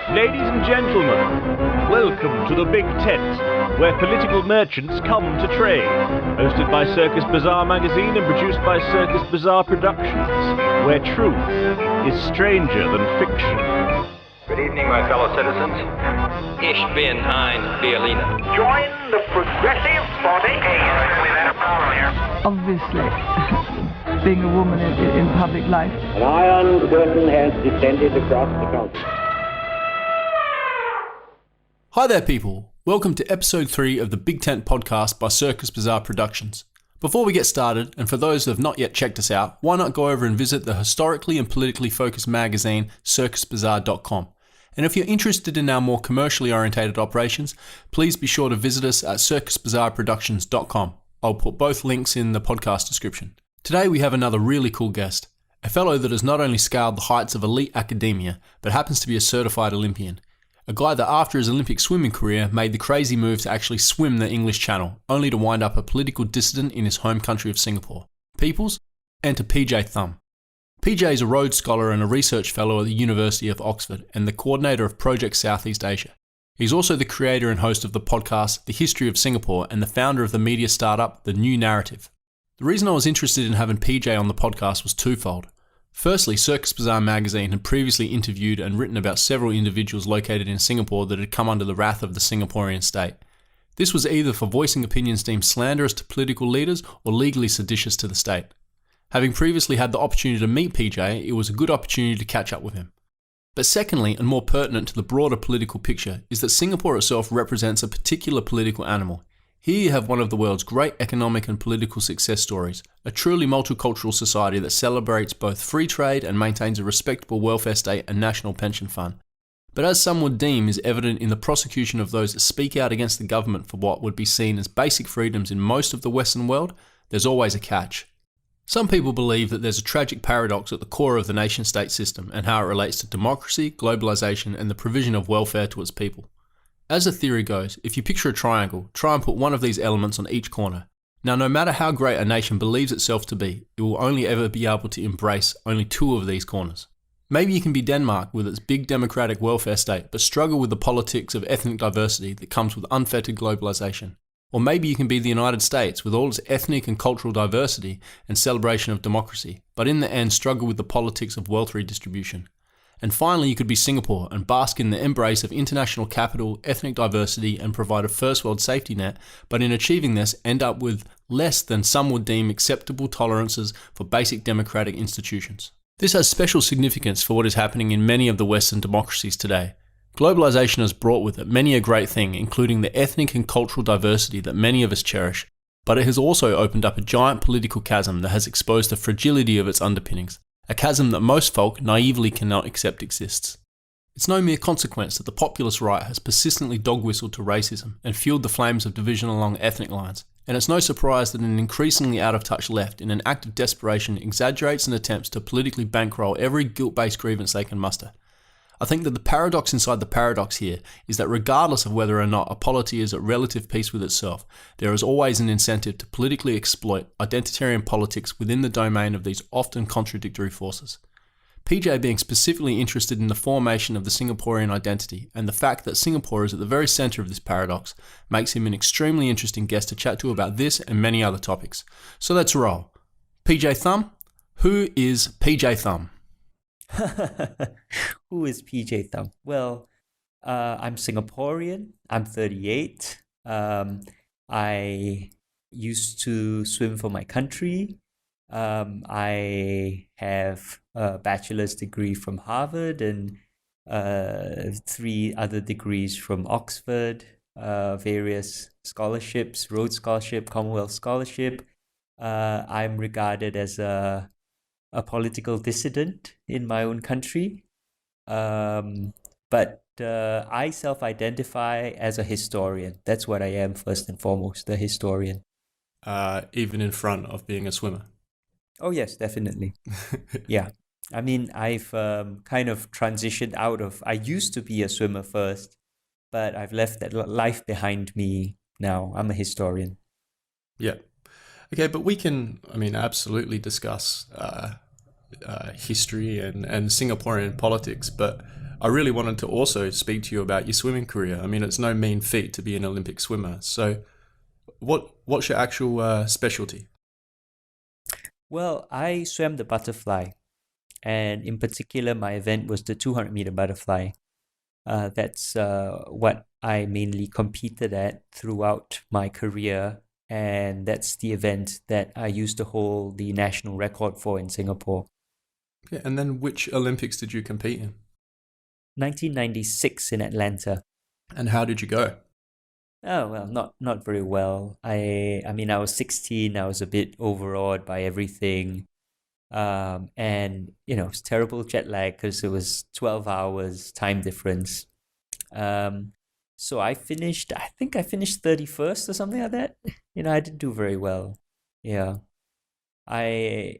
Ladies and gentlemen, welcome to the Big Tent, where political merchants come to trade. Hosted by Circus Bazaar Magazine and produced by Circus Bazaar Productions, where truth is stranger than fiction. Good evening, my fellow citizens. Ich bin ein Berliner. Join the progressive party. Obviously, being a woman in public life. An iron curtain has descended across the country. Hi there, people. Welcome to episode 3 of the Big Tent podcast by Circus Bazaar Productions. Before we get started, and for those who have not yet checked us out, why not go over and visit the historically and politically focused magazine circusbazaar.com. And if you're interested in our more commercially orientated operations, please be sure to visit us at circusbazaarproductions.com. I'll put both links in the podcast description. Today we have another really cool guest, a fellow that has not only scaled the heights of elite academia, but happens to be a certified Olympian. A guy that after his Olympic swimming career made the crazy move to actually swim the English Channel, only to wind up a political dissident in his home country of Singapore. Peoples, enter PJ Thum. PJ is a Rhodes Scholar and a research fellow at the University of Oxford and the coordinator of Project Southeast Asia. He's also the creator and host of the podcast The History of Singapore and the founder of the media startup The New Narrative. The reason I was interested in having PJ on the podcast was twofold. Firstly, Circus Bazaar magazine had previously interviewed and written about several individuals located in Singapore that had come under the wrath of the Singaporean state. This was either for voicing opinions deemed slanderous to political leaders or legally seditious to the state. Having previously had the opportunity to meet PJ, it was a good opportunity to catch up with him. But secondly, and more pertinent to the broader political picture, is that Singapore itself represents a particular political animal. Here you have one of the world's great economic and political success stories, a truly multicultural society that celebrates both free trade and maintains a respectable welfare state and national pension fund. But as some would deem is evident in the prosecution of those that speak out against the government for what would be seen as basic freedoms in most of the Western world, there's always a catch. Some people believe that there's a tragic paradox at the core of the nation-state system and how it relates to democracy, globalization, and the provision of welfare to its people. As the theory goes, if you picture a triangle, try and put one of these elements on each corner. Now, no matter how great a nation believes itself to be, it will only ever be able to embrace only two of these corners. Maybe you can be Denmark with its big democratic welfare state, but struggle with the politics of ethnic diversity that comes with unfettered globalization. Or maybe you can be the United States with all its ethnic and cultural diversity and celebration of democracy, but in the end struggle with the politics of wealth redistribution. And finally, you could be Singapore and bask in the embrace of international capital, ethnic diversity, and provide a first world safety net, but in achieving this, end up with less than some would deem acceptable tolerances for basic democratic institutions. This has special significance for what is happening in many of the Western democracies today. Globalization has brought with it many a great thing, including the ethnic and cultural diversity that many of us cherish, but it has also opened up a giant political chasm that has exposed the fragility of its underpinnings. A chasm that most folk naively cannot accept exists. It's no mere consequence that the populist right has persistently dog-whistled to racism and fueled the flames of division along ethnic lines, and it's no surprise that an increasingly out-of-touch left, in an act of desperation, exaggerates and attempts to politically bankroll every guilt-based grievance they can muster. I think that the paradox inside the paradox here is that regardless of whether or not a polity is at relative peace with itself, there is always an incentive to politically exploit identitarian politics within the domain of these often contradictory forces. PJ being specifically interested in the formation of the Singaporean identity and the fact that Singapore is at the very centre of this paradox makes him an extremely interesting guest to chat to about this and many other topics. So let's roll. PJ Thum? Who is PJ Thum? Who is PJ Thum? Well, I'm Singaporean. I'm 38. I used to swim for my country. I have a bachelor's degree from Harvard and 3 other degrees from Oxford, various scholarships, Rhodes Scholarship, Commonwealth Scholarship. I'm regarded as a political dissident in my own country. But I self-identify as a historian. That's what I am first and foremost, a historian. Even in front of being a swimmer? Oh yes, definitely. Yeah. I mean, I've kind of transitioned out of, I used to be a swimmer first, but I've left that life behind me now. I'm a historian. Yeah. Okay, but we can, absolutely discuss history and Singaporean politics, but I really wanted to also speak to you about your swimming career. I mean, it's no mean feat to be an Olympic swimmer. So, what's your actual specialty? Well, I swam the butterfly, and in particular, my event was the 200-meter butterfly. That's what I mainly competed at throughout my career, and that's the event that I used to hold the national record for in Singapore. Yeah, and then which Olympics did you compete in? 1996 in Atlanta. And how did you go? Oh, well, not very well. I mean, I was 16. I was a bit overawed by everything. And it's terrible jet lag because it was 12 hours time difference. So I think I finished 31st or something like that. I didn't do very well. Yeah. I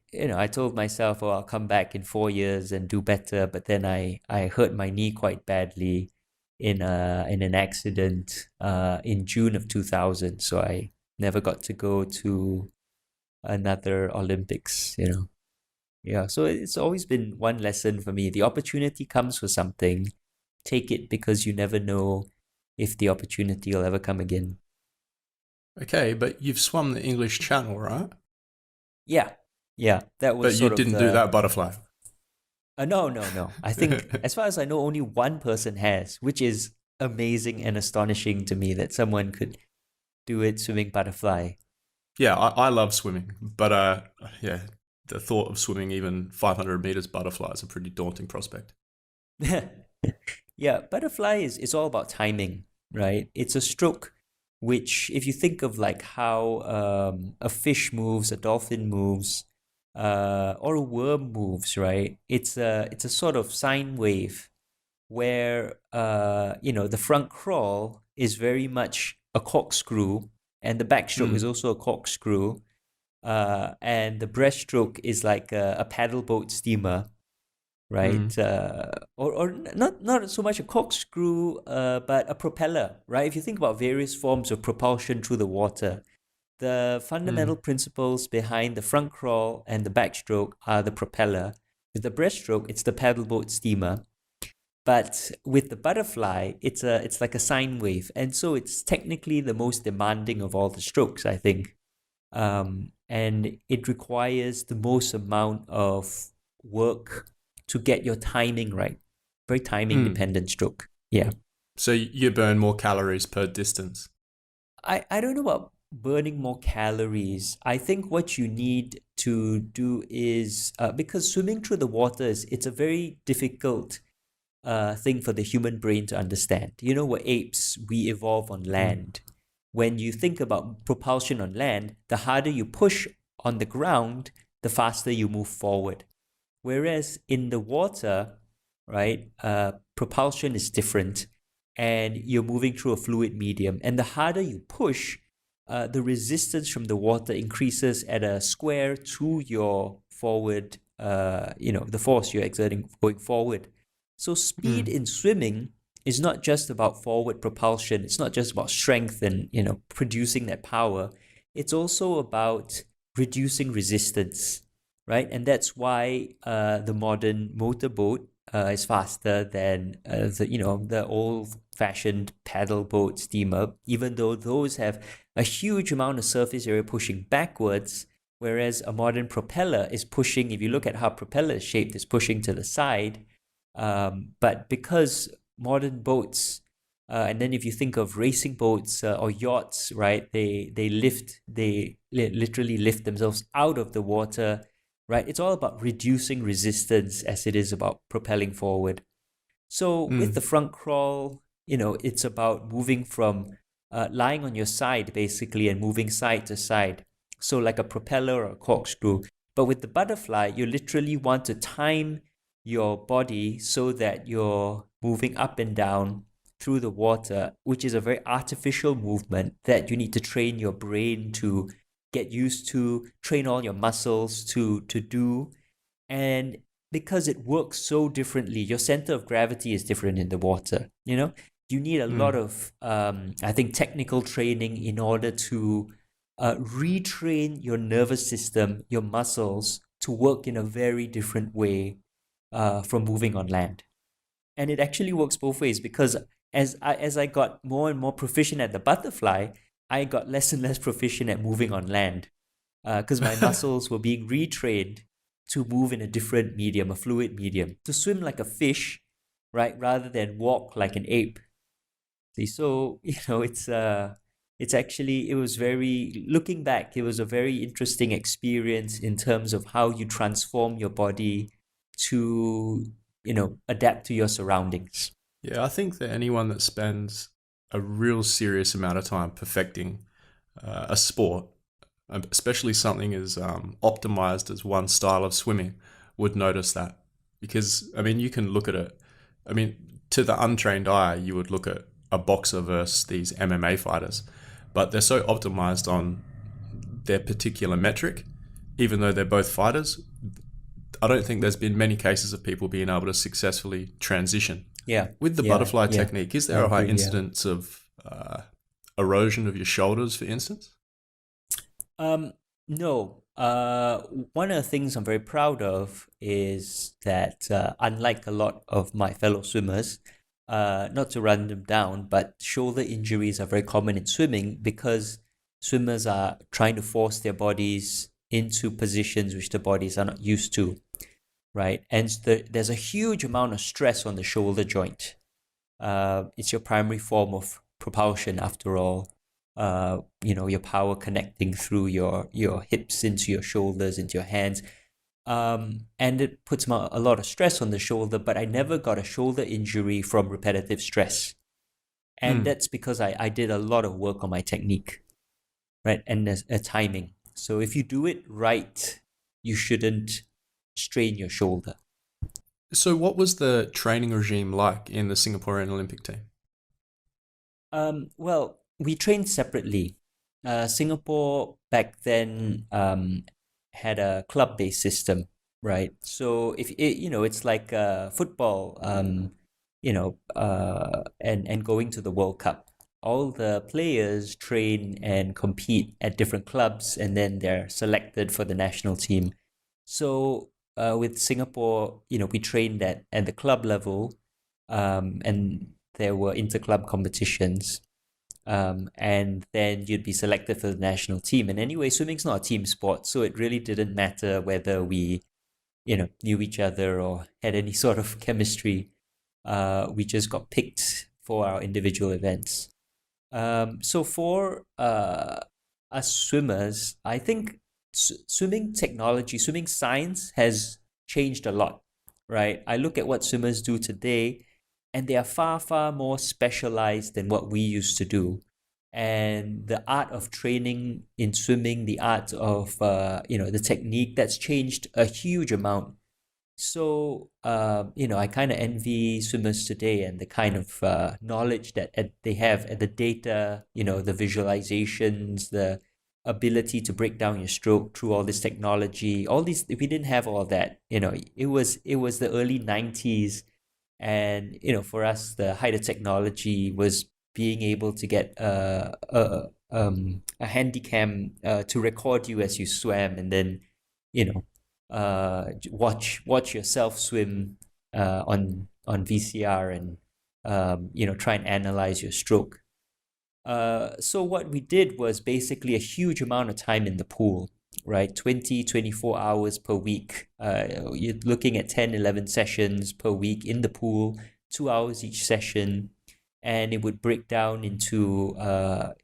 told myself, oh, I'll come back in 4 years and do better, but then I hurt my knee quite badly in an accident in June of 2000, so I never got to go to another Olympics. Yeah, so it's always been one lesson for me. The opportunity comes for something, take it, because you never know if the opportunity will ever come again. Okay, but you've swum the English Channel, right? Yeah, that was But you sort of didn't do that butterfly. No. I think, as far as I know, only one person has, which is amazing and astonishing to me that someone could do it swimming butterfly. Yeah, I love swimming, but yeah, the thought of swimming even 500 meters butterfly is a pretty daunting prospect. Yeah, butterfly is all about timing, right? It's a stroke which, if you think of like how a fish moves, a dolphin moves, or a worm moves, right? It's a sort of sine wave where the front crawl is very much a corkscrew, and the backstroke is also a corkscrew, and the breaststroke is like a paddle boat steamer, right? Or not so much a corkscrew, but a propeller, right? If you think about various forms of propulsion through the water, the fundamental principles behind the front crawl and the backstroke are the propeller. With the breaststroke, it's the paddle boat steamer. But with the butterfly, it's like a sine wave, and so it's technically the most demanding of all the strokes, I think. And it requires the most amount of work to get your timing right. Very timing dependent stroke. Yeah. So you burn more calories per distance. I don't know about burning more calories. I think what you need to do is because swimming through the water it's a very difficult thing for the human brain to understand. We're apes, we evolve on land. When you think about propulsion on land, the harder you push on the ground, the faster you move forward. Whereas in the water, right, propulsion is different, and you're moving through a fluid medium. And the harder you push, the resistance from the water increases at a square to your forward, the force you're exerting going forward. So speed in swimming is not just about forward propulsion. It's not just about strength and, producing that power. It's also about reducing resistance, right? And that's why the modern motorboat is faster than the old-fashioned paddle boat steamer, even though those have a huge amount of surface area pushing backwards, whereas a modern propeller is pushing, if you look at how propeller is shaped, is pushing to the side. But because modern boats, and then if you think of racing boats or yachts, right, they literally lift themselves out of the water, right? It's all about reducing resistance as it is about propelling forward. So with the front crawl, it's about moving from lying on your side basically and moving side to side. So like a propeller or a corkscrew. But with the butterfly, you literally want to time your body so that you're moving up and down through the water, which is a very artificial movement that you need to train your brain to get used to, train all your muscles to do. And because it works so differently, your center of gravity is different in the water. You need a lot of, I think, technical training in order to retrain your nervous system, your muscles, to work in a very different way from moving on land. And it actually works both ways, because as I got more and more proficient at the butterfly, I got less and less proficient at moving on land, because my muscles were being retrained to move in a different medium, a fluid medium, to swim like a fish, right, rather than walk like an ape. See, so it's actually, it was very, looking back, it was a very interesting experience in terms of how you transform your body to adapt to your surroundings. Yeah, I think that anyone that spends a real serious amount of time perfecting a sport, especially something as optimized as one style of swimming, would notice that. Because, I mean, you can look at it. I mean, to the untrained eye, you would look at a boxer versus these MMA fighters, but they're so optimized on their particular metric, even though they're both fighters. I don't think there's been many cases of people being able to successfully transition. Yeah. With the butterfly technique, is there a high incidence of erosion of your shoulders, for instance? No. One of the things I'm very proud of is that, unlike a lot of my fellow swimmers, not to run them down, but shoulder injuries are very common in swimming because swimmers are trying to force their bodies into positions which the bodies are not used to, right? And there's a huge amount of stress on the shoulder joint. It's your primary form of propulsion, after all. Your power connecting through your hips into your shoulders, into your hands. And it puts a lot of stress on the shoulder, but I never got a shoulder injury from repetitive stress. And that's because I did a lot of work on my technique, right? And a timing. So if you do it right, you shouldn't strain your shoulder. So what was the training regime like in the Singaporean Olympic team? Well, we trained separately. Singapore back then had a club-based system, right? So if it's like football, and going to the World Cup. All the players train and compete at different clubs, and then they're selected for the national team. So with Singapore, we trained at the club level, and there were inter-club competitions. And then you'd be selected for the national team. And anyway, swimming's not a team sport, so it really didn't matter whether we, knew each other or had any sort of chemistry. We just got picked for our individual events. So for us swimmers, I think swimming technology, swimming science has changed a lot, right? I look at what swimmers do today, and they are far, far more specialized than what we used to do. And the art of training in swimming, the art of, the technique, that's changed a huge amount. So, I kind of envy swimmers today and the kind of knowledge that they have, and the data, the visualizations, the ability to break down your stroke through all this technology. All these, we didn't have all that. It was the early 90s. And, for us, the height of technology was being able to get a handycam to record you as you swam, and then, watch yourself swim on VCR, and try and analyze your stroke. So what we did was basically a huge amount of time in the pool, right? 24 hours per week. You're looking at 10, 11 sessions per week in the pool, 2 hours each session. And it would break down into a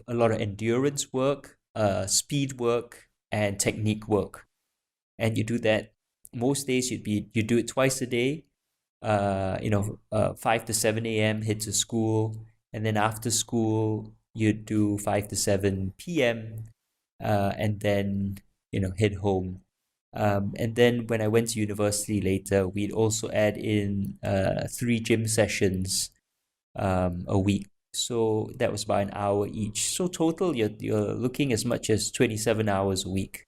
lot of endurance work, speed work, and technique work. And you do that most days. You do it twice a day. 5 to 7 a.m. head to school, and then after school you do 5 to 7 p.m. And then head home. And then when I went to university later, we'd also add in 3 gym sessions a week. So that was about an hour each. So total, you're looking as much as 27 hours a week,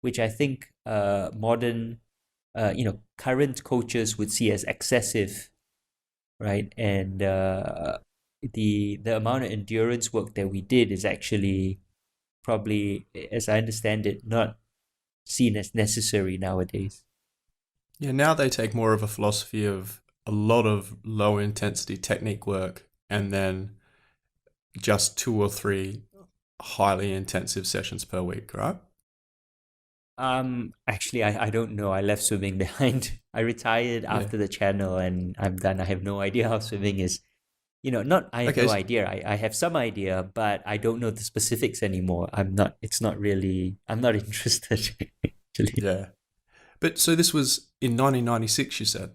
which I think modern, current coaches would see as excessive, right? And the amount of endurance work that we did is actually probably, as I understand it, not seen as necessary nowadays. Yeah, now they take more of a philosophy of a lot of low intensity technique work and then just 2 or 3 highly intensive sessions per week, right? Actually, I don't know. I left swimming behind. I retired Yeah. after the channel and I'm done. I have no idea how swimming is. Not I have Okay. no idea. I have some idea, but I don't know the specifics anymore. I'm not interested actually. Yeah. But so this was in 1996, you said?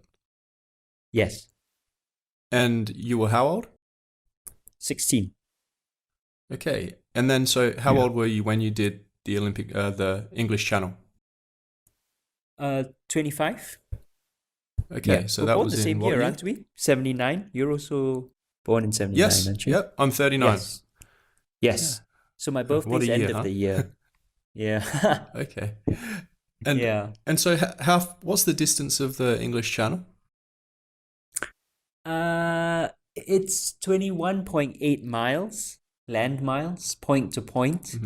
Yes, And you were how old? 16. Okay. And then so how Yeah. old were you when you did the English Channel? 25. Okay. Yeah, So we're that born was the in same what year, year? aren't we? 79. You're also born in 79, Yes. aren't you? Yep. I'm 39. Yes. Yes. So my What a birthday's end year, of huh? the year. Yeah. Okay. And Yeah. and so how what's the distance of the English Channel? It's 21.8 miles, land miles, point to point,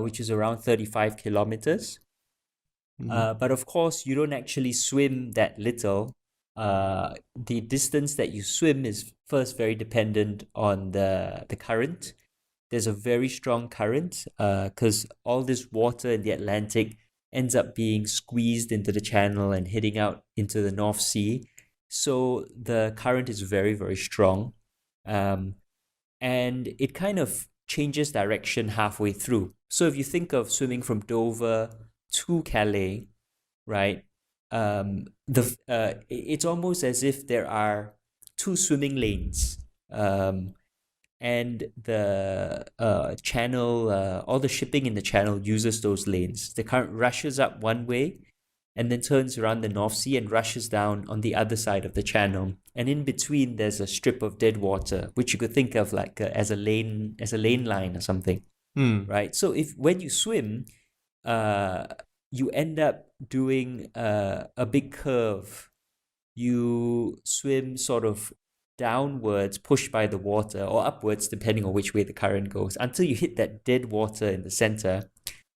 which is around 35 kilometers. But of course, you don't actually swim that little. The distance that you swim is first very dependent on the current. There's a very strong current because all this water in the Atlantic ends up being squeezed into the channel and hitting out into the North Sea. So the current is very, very strong. And it kind of changes direction halfway through. So if you think of swimming from Dover to Calais, right? It's almost as if there are 2 swimming lanes. And the channel, all the shipping in the channel uses those lanes. The current rushes up one way and then turns around the North Sea and rushes down on the other side of the channel. And in between, there's a strip of dead water, which you could think of like as a lane line or something, right? So when you swim, you end up doing a big curve. You swim sort of downwards, pushed by the water, or upwards, depending on which way the current goes, until you hit that dead water in the center.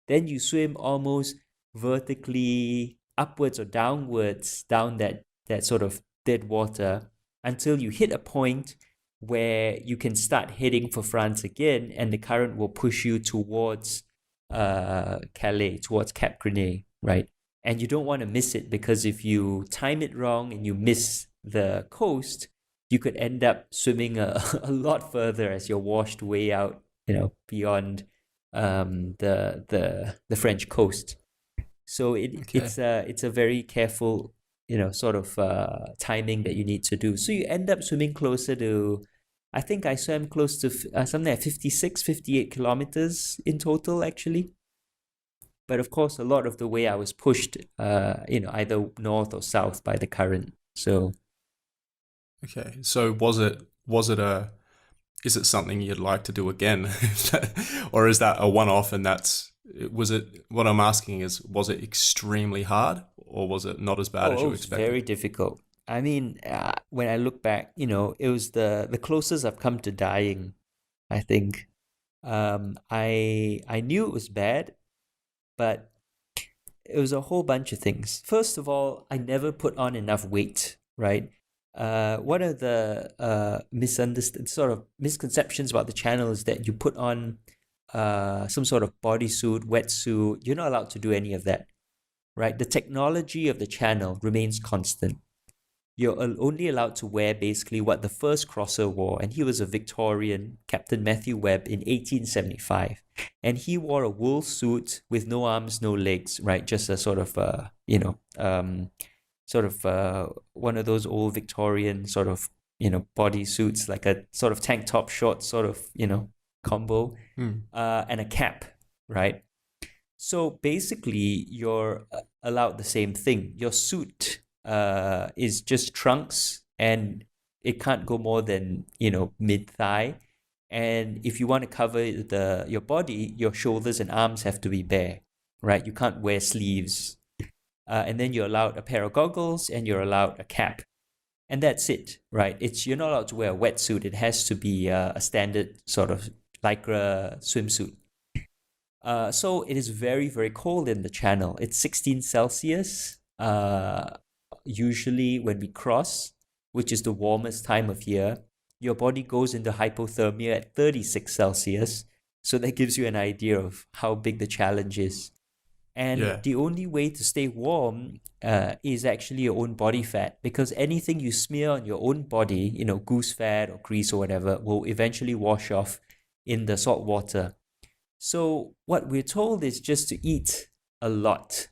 Then you swim almost vertically upwards or downwards down that sort of dead water until you hit a point where you can start heading for France again, and the current will push you towards Calais, towards Cap Grenade, right? And you don't want to miss it, because if you time it wrong and you miss the coast, you could end up swimming a lot further as you're washed way out, beyond the French coast. So it's a very careful, sort of timing that you need to do. So you end up swimming closer to, I think I swam close to something like 56, 58 kilometers in total, actually. But of course, a lot of the way I was pushed, either north or south by the current. So. Okay. So is it something you'd like to do again? Or is that a one-off and what I'm asking is, was it extremely hard or was it not as bad as you expected? Very difficult. I mean, when I look back, it was the closest I've come to dying, I think. I knew it was bad, but it was a whole bunch of things. First of all, I never put on enough weight, right? One of the misconceptions about the channel is that you put on some sort of bodysuit, wetsuit. You're not allowed to do any of that, right? The technology of the channel remains constant. You're only allowed to wear basically what the first crosser wore, and he was a Victorian, Captain Matthew Webb, in 1875. And he wore a wool suit with no arms, no legs, right? Just a sort of, one of those old Victorian sort of, body suits, like a sort of tank top short sort of, combo, and a cap, right? So basically, you're allowed the same thing. Your suit is just trunks, and it can't go more than, mid-thigh. And if you want to cover your body, your shoulders and arms have to be bare, right? You can't wear sleeves. And then you're allowed a pair of goggles and you're allowed a cap. And that's it, right? You're not allowed to wear a wetsuit. It has to be a standard sort of lycra swimsuit. So it is very, very cold in the channel. It's 16 Celsius. usually when we cross, which is the warmest time of year, your body goes into hypothermia at 36 Celsius. So that gives you an idea of how big the challenge is. And the only way to stay warm is actually your own body fat, because anything you smear on your own body, goose fat or grease or whatever, will eventually wash off in the salt water. So what we're told is just to eat a lot.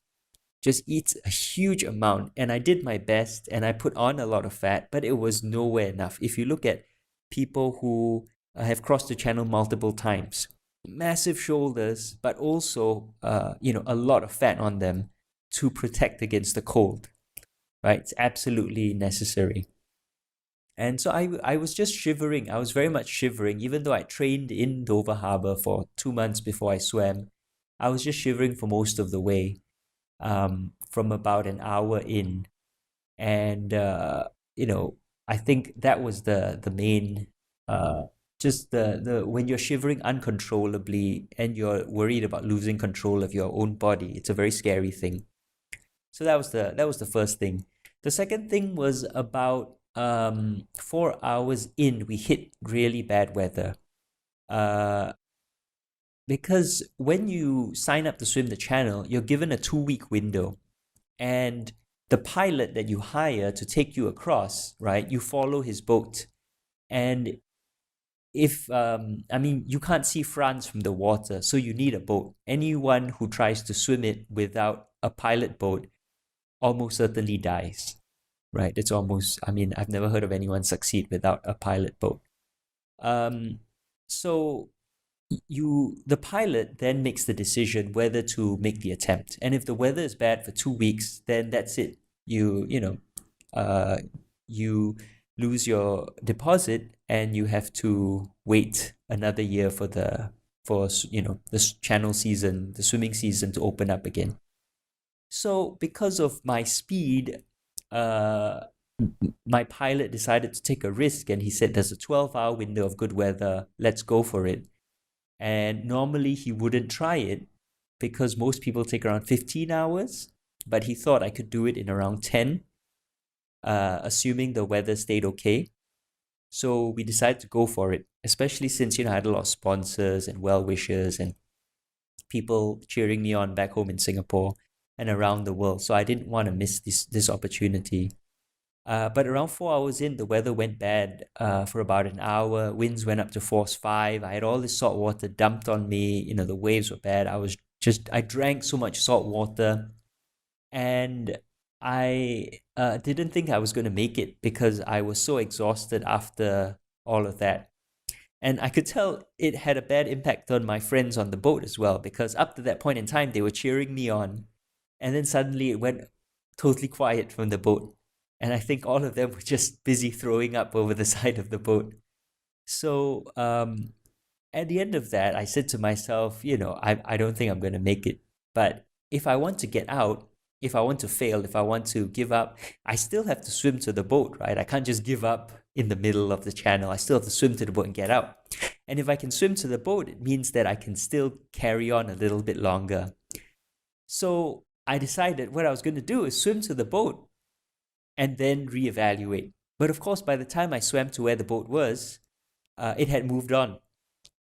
Just eat a huge amount. And I did my best and I put on a lot of fat, but it was nowhere enough. If you look at people who have crossed the channel multiple times, massive shoulders, but also, a lot of fat on them to protect against the cold, right? It's absolutely necessary. And so I was just shivering. I was very much shivering, even though I trained in Dover Harbor for 2 months before I swam. I was just shivering for most of the way, from about an hour in. And, I think that was the main, just the when you're shivering uncontrollably and you're worried about losing control of your own body, it's a very scary thing. So that was the first thing. The second thing was about 4 hours in, we hit really bad weather. Because when you sign up to swim the channel, you're given a 2-week window, and the pilot that you hire to take you across, right? You follow his boat, and if you can't see France from the water, so you need a boat. Anyone who tries to swim it without a pilot boat almost certainly dies, right? It's almost, I've never heard of anyone succeed without a pilot boat. So the pilot then makes the decision whether to make the attempt. And if the weather is bad for 2 weeks, then that's it. You lose your deposit and you have to wait another year for the channel season, the swimming season to open up again. So because of my speed, my pilot decided to take a risk, and he said there's a 12-hour window of good weather, let's go for it. And normally he wouldn't try it because most people take around 15 hours, but he thought I could do it in around 10, assuming the weather stayed okay. So we decided to go for it, especially since, I had a lot of sponsors and well-wishers and people cheering me on back home in Singapore and around the world. So I didn't want to miss this opportunity. But around 4 hours in, the weather went bad for about an hour. Winds went up to force 5. I had all this salt water dumped on me. The waves were bad. I drank so much salt water, and I didn't think I was going to make it because I was so exhausted after all of that. And I could tell it had a bad impact on my friends on the boat as well, because up to that point in time, they were cheering me on. And then suddenly it went totally quiet from the boat. And I think all of them were just busy throwing up over the side of the boat. So at the end of that, I said to myself, I don't think I'm going to make it. But if I want to get out, if I want to fail, if I want to give up, I still have to swim to the boat, right? I can't just give up in the middle of the channel. I still have to swim to the boat and get out. And if I can swim to the boat, it means that I can still carry on a little bit longer. So I decided what I was going to do is swim to the boat and then reevaluate. But of course, by the time I swam to where the boat was, it had moved on.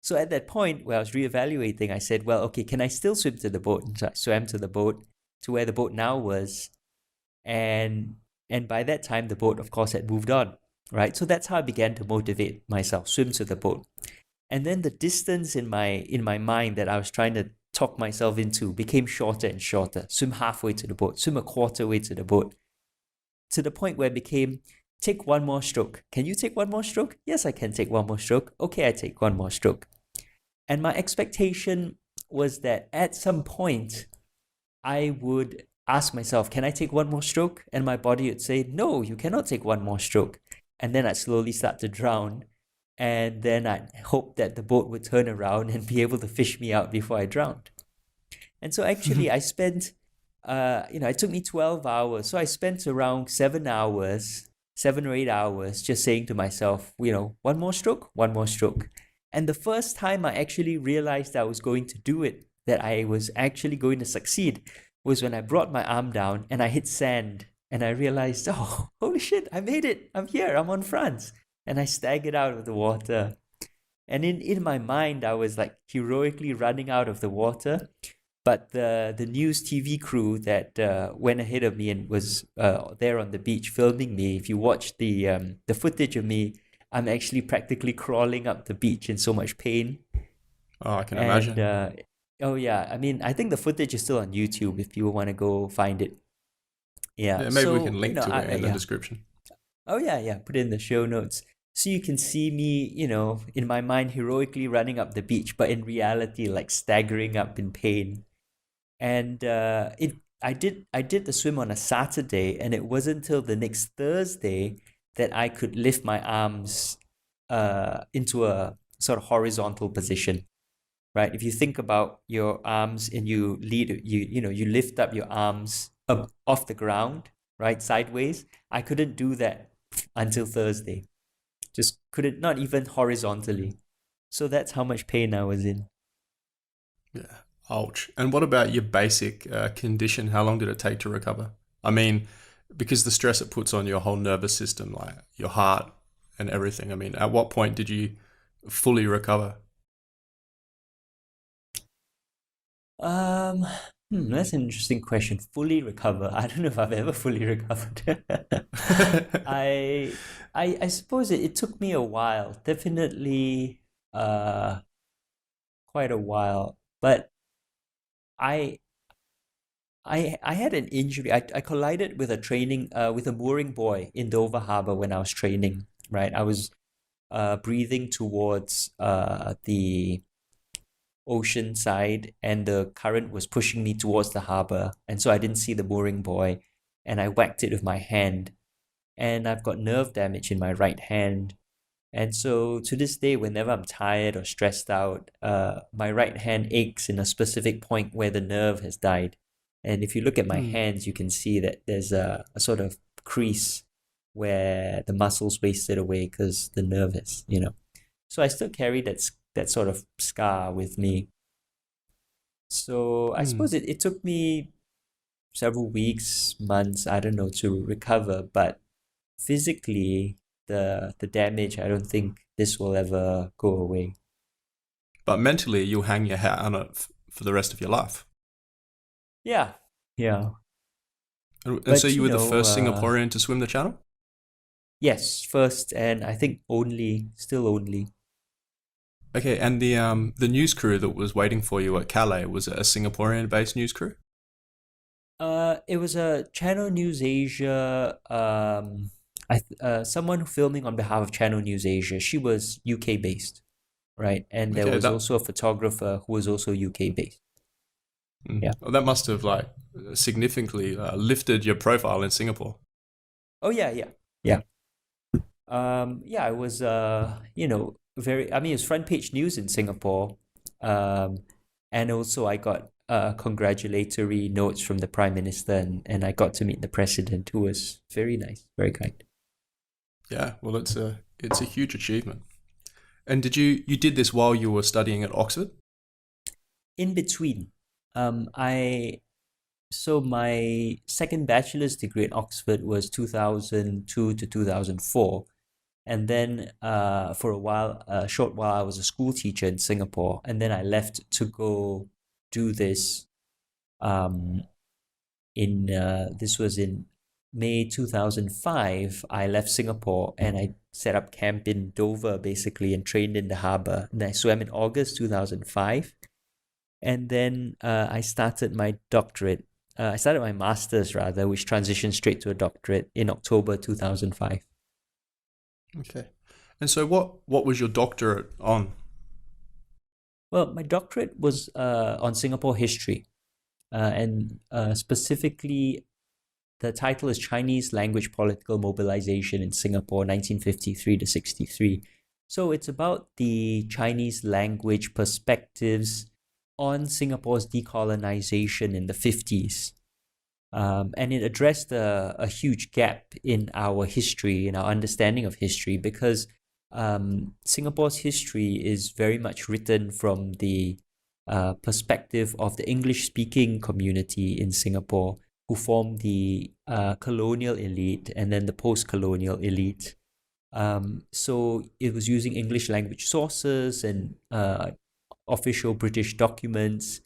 So at that point where I was reevaluating, I said, well, okay, can I still swim to the boat? And so I swam to the boat, to where the boat now was. And by that time, the boat, of course, had moved on, right? So that's how I began to motivate myself, swim to the boat. And then the distance in my mind that I was trying to talk myself into became shorter and shorter. Swim halfway to the boat, swim a quarter way to the boat, to the point where it became, take one more stroke. Can you take one more stroke? Yes, I can take one more stroke. Okay, I take one more stroke. And my expectation was that at some point, I would ask myself, can I take one more stroke? And my body would say, no, you cannot take one more stroke. And then I'd slowly start to drown. And then I'd hope that the boat would turn around and be able to fish me out before I drowned. And so actually I spent, it took me 12 hours. So I spent around 7 or 8 hours just saying to myself, one more stroke, one more stroke. And the first time I actually realized I was going to do it, that I was actually going to succeed, was when I brought my arm down and I hit sand and I realized, oh, holy shit, I made it. I'm here. I'm on France. And I staggered out of the water. And in my mind, I was like heroically running out of the water. But the news TV crew that went ahead of me and was there on the beach filming me, if you watch the footage of me, I'm actually practically crawling up the beach in so much pain. Oh, I can And imagine. oh yeah, I mean, I think the footage is still on YouTube if you want to go find it. Yeah. Yeah, maybe we So can link to it in the yeah. description. Oh yeah, put it in the show notes. So you can see me, in my mind heroically running up the beach, but in reality like staggering up in pain. And I did the swim on a Saturday, and it wasn't until the next Thursday that I could lift my arms into a sort of horizontal position. Right? If you think about your arms and you lift up your arms up off the ground, right, sideways. I couldn't do that until Thursday. Just couldn't, not even horizontally. So that's how much pain I was in. Yeah. Ouch. And what about your basic condition? How long did it take to recover? I mean, because the stress it puts on your whole nervous system, like your heart and everything. I mean, at what point did you fully recover? Um, that's an interesting question. Fully recover. I don't know if I've ever fully recovered. I I suppose it took me a while. Definitely quite a while. But I I had an injury. I collided with a mooring buoy in Dover Harbor when I was training, right? I was breathing towards the ocean side, and the current was pushing me towards the harbor, and so I didn't see the mooring buoy, and I whacked it with my hand, and I've got nerve damage in my right hand. And so to this day, whenever I'm tired or stressed out, my right hand aches in a specific point where the nerve has died. And if you look at my Hmm. hands, you can see that there's a sort of crease where the muscles wasted away because the nerve has. So I still carry that sort of scar with me. So I Hmm. suppose it took me several weeks, months, I don't know, to recover, but physically, the damage, I don't think this will ever go away. But mentally, you'll hang your hat on it for the rest of your life. Yeah, yeah. And so But you were the first Singaporean to swim the channel? yes, first, and I think still only. Okay, and the news crew that was waiting for you at Calais, was it a Singaporean-based news crew? It was a Channel News Asia, someone filming on behalf of Channel News Asia. She was UK based, right? And there Okay, was that also a photographer who was also UK based. Yeah. well, that must have like significantly lifted your profile in Singapore. Oh yeah, yeah, yeah. Yeah, I was, very. I mean, it's front page news in Singapore, um, and also I got congratulatory notes from the Prime Minister, and I got to meet the President, who was very nice, very kind. Yeah, well, it's a huge achievement. And you did this while you were studying at Oxford? In between, I so my second bachelor's degree at Oxford was 2002 to 2004. And then for a short while, I was a school teacher in Singapore. And then I left to go do this um, this was in May 2005. I left Singapore and I set up camp in Dover, basically, and trained in the harbor. And I swam in August 2005. And then I started my doctorate. I started my master's, rather, which transitioned straight to a doctorate in October 2005. Okay. And so what was your doctorate on? Well, my doctorate was on Singapore history, and specifically, the title is Chinese Language Political Mobilization in Singapore, 1953 to 63. So it's about the Chinese language perspectives on Singapore's decolonization in the 50s. And it addressed a huge gap in our history, in our understanding of history, because Singapore's history is very much written from the perspective of the English-speaking community in Singapore, who formed the colonial elite and then the post-colonial elite. So it was using English language sources and official British documents.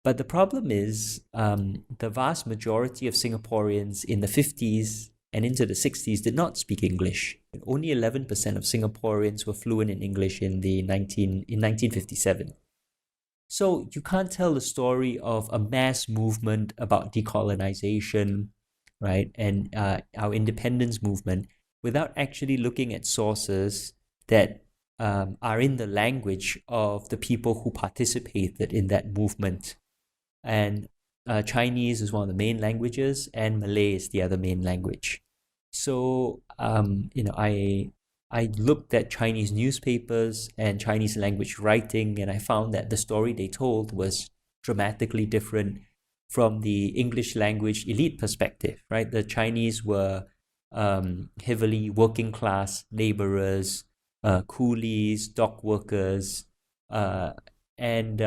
But the problem is the vast majority of Singaporeans in the 50s and into the 60s did not speak English. Only 11% of Singaporeans were fluent in English in 1957. So you can't tell the story of a mass movement about decolonization, right, and our independence movement without actually looking at sources that are in the language of the people who participated in that movement. And Chinese is one of the main languages, and Malay is the other main language. So, I looked at Chinese newspapers and Chinese language writing, and I found that the story they told was dramatically different from the English language elite perspective, right? The Chinese were heavily working class laborers, coolies, dock workers, and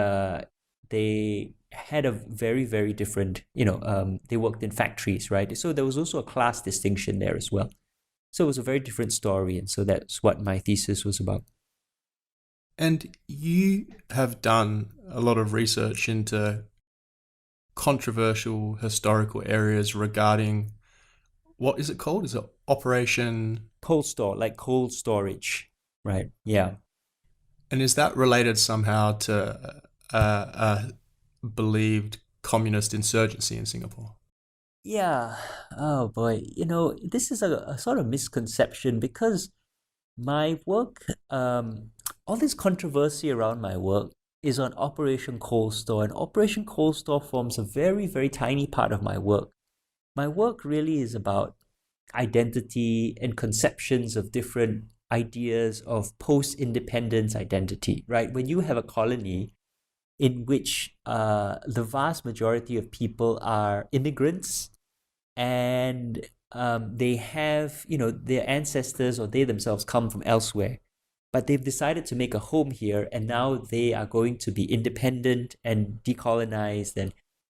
they had a very, very different, they worked in factories, right? So there was also a class distinction there as well. So it was a very different story, and so that's what my thesis was about. And you have done a lot of research into controversial historical areas regarding, what is it called? Is it Operation Cold store, like cold storage, right? Yeah. And is that related somehow to a believed communist insurgency in Singapore? Yeah. Oh boy. This is a sort of misconception because my work, all this controversy around my work is on Operation Cold Store, and Operation Cold Store forms a very, very tiny part of my work. My work really is about identity and conceptions of different ideas of post-independence identity, right? When you have a colony in which the vast majority of people are immigrants and they have, their ancestors or they themselves come from elsewhere, but they've decided to make a home here, and now they are going to be independent and decolonized.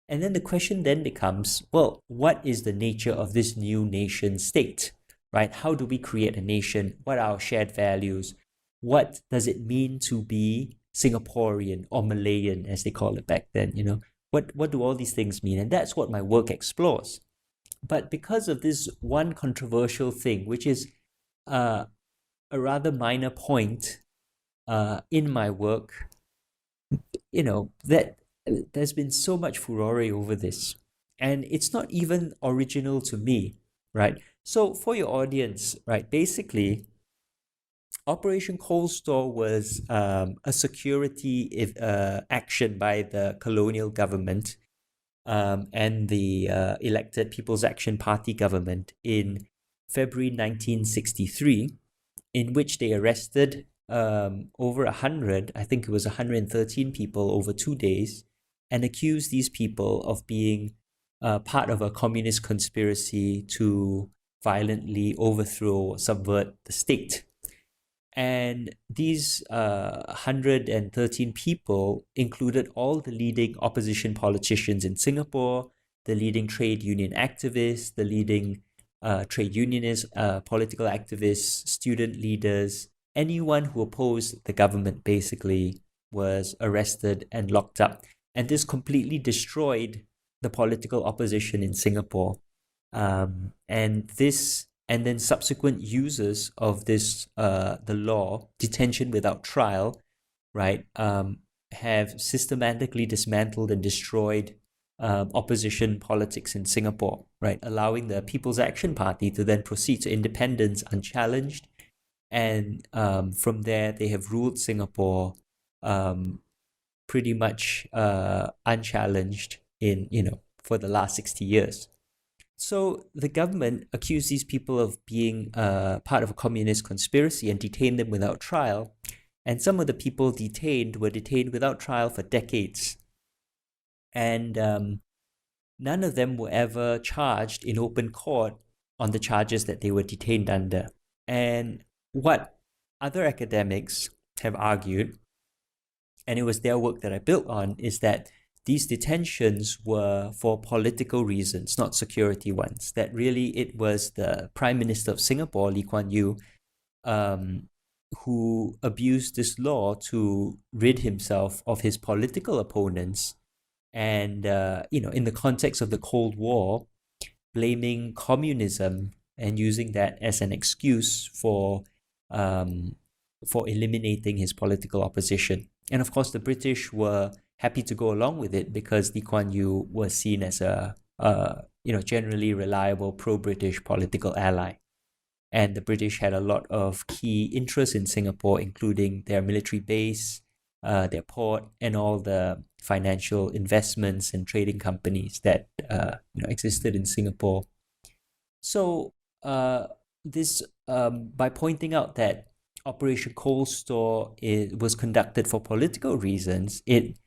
And then the question then becomes, well, what is the nature of this new nation state, right? How do we create a nation? What are our shared values? What does it mean to be Singaporean or Malayan, as they call it back then? What do all these things mean? And that's what my work explores. But because of this one controversial thing, which is a rather minor point in my work, that there's been so much furore over this. And it's not even original to me, right? So for your audience, right, basically, Operation Cold Store was a security action by the colonial government and the elected People's Action Party government in February 1963, in which they arrested over 100, I think it was 113 people over 2 days, and accused these people of being part of a communist conspiracy to violently overthrow or subvert the state. And these 113 people included all the leading opposition politicians in Singapore, the leading trade union activists, the leading trade unionists, political activists, student leaders. Anyone who opposed the government basically was arrested and locked up. And this completely destroyed the political opposition in Singapore. And then subsequent uses of this, the law, detention without trial, right, have systematically dismantled and destroyed opposition politics in Singapore, right, allowing the People's Action Party to then proceed to independence unchallenged. And from there, they have ruled Singapore pretty much unchallenged for the last 60 years. So the government accused these people of being part of a communist conspiracy and detained them without trial. And some of the people detained were detained without trial for decades. And none of them were ever charged in open court on the charges that they were detained under. And what other academics have argued, and it was their work that I built on, is that these detentions were for political reasons, not security ones. That really it was the Prime Minister of Singapore, Lee Kuan Yew, who abused this law to rid himself of his political opponents, and in the context of the Cold War, blaming communism and using that as an excuse for eliminating his political opposition. And of course, the British were happy to go along with it because Lee Kuan Yew was seen as a generally reliable pro-British political ally. And the British had a lot of key interests in Singapore, including their military base, their port, and all the financial investments and trading companies that existed in Singapore. So this by pointing out that Operation Cold Store was conducted for political reasons, it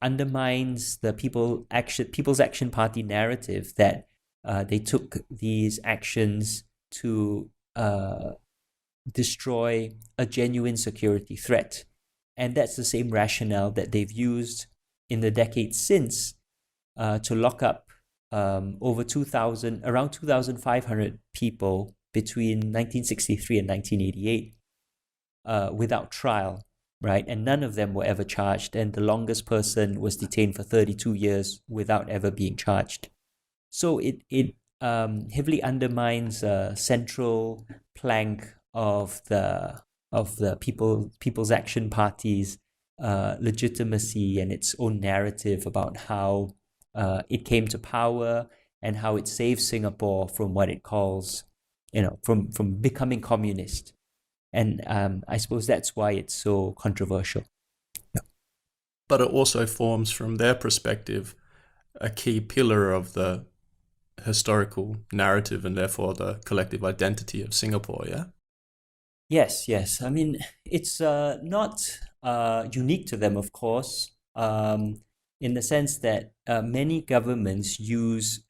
undermines the People's Action Party narrative that they took these actions to destroy a genuine security threat. And that's the same rationale that they've used in the decades since to lock up around 2,500 people between 1963 and 1988 without trial, right? And none of them were ever charged. And the longest person was detained for 32 years without ever being charged. So it heavily undermines a central plank of the People's Action Party's legitimacy and its own narrative about how it came to power and how it saved Singapore from what it calls, from becoming communist. And I suppose that's why it's so controversial. Yeah. But it also forms, from their perspective, a key pillar of the historical narrative and therefore the collective identity of Singapore, yeah? Yes. I mean, it's not unique to them, of course, in the sense that many governments use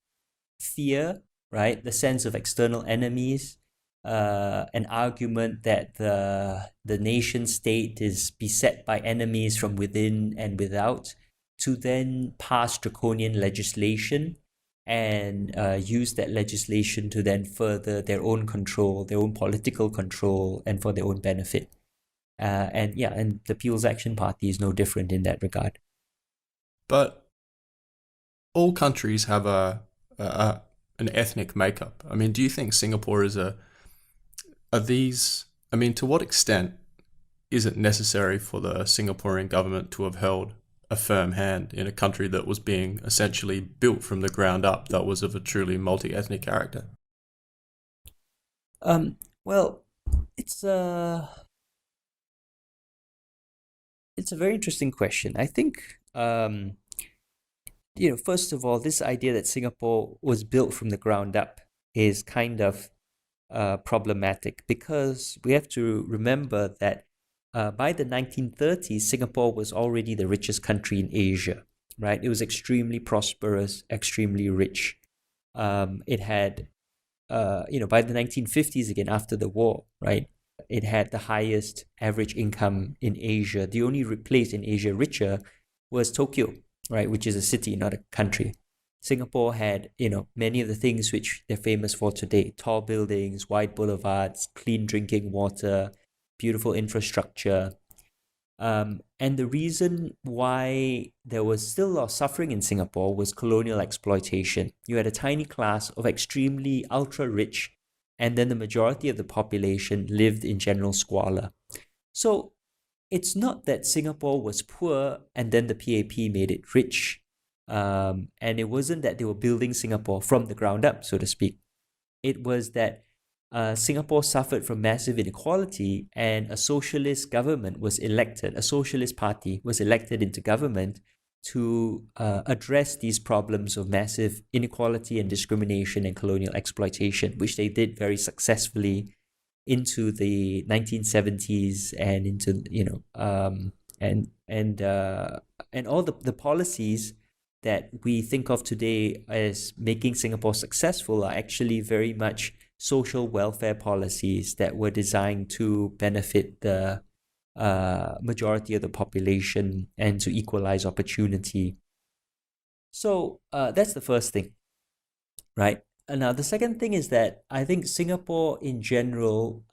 fear, right? The sense of external enemies, an argument that the nation state is beset by enemies from within and without, to then pass draconian legislation and use that legislation to then further their own control, their own political control, and for their own benefit. And the People's Action Party is no different in that regard. But all countries have an ethnic makeup. I mean, do you think Singapore is to what extent is it necessary for the Singaporean government to have held a firm hand in a country that was being essentially built from the ground up, that was of a truly multi-ethnic character? Well, it's a very interesting question. I think, first of all, this idea that Singapore was built from the ground up is kind of problematic, because we have to remember that by the 1930s, Singapore was already the richest country in Asia, right? It was extremely prosperous, extremely rich. It had, by the 1950s, again, after the war, right? It had the highest average income in Asia. The only place in Asia richer was Tokyo, right? Which is a city, not a country. Singapore had, many of the things which they're famous for today: tall buildings, wide boulevards, clean drinking water, beautiful infrastructure. And the reason why there was still a lot of suffering in Singapore was colonial exploitation. You had a tiny class of extremely ultra-rich, and then the majority of the population lived in general squalor. So it's not that Singapore was poor and then the PAP made it rich. And it wasn't that they were building Singapore from the ground up, so to speak. It was that Singapore suffered from massive inequality, and a socialist government was elected, a socialist party was elected into government to address these problems of massive inequality and discrimination and colonial exploitation, which they did very successfully into the 1970s and into, and all the policies that we think of today as making Singapore successful are actually very much social welfare policies that were designed to benefit the majority of the population and to equalize opportunity. So that's the first thing, right? Now, the second thing is that I think Singapore in general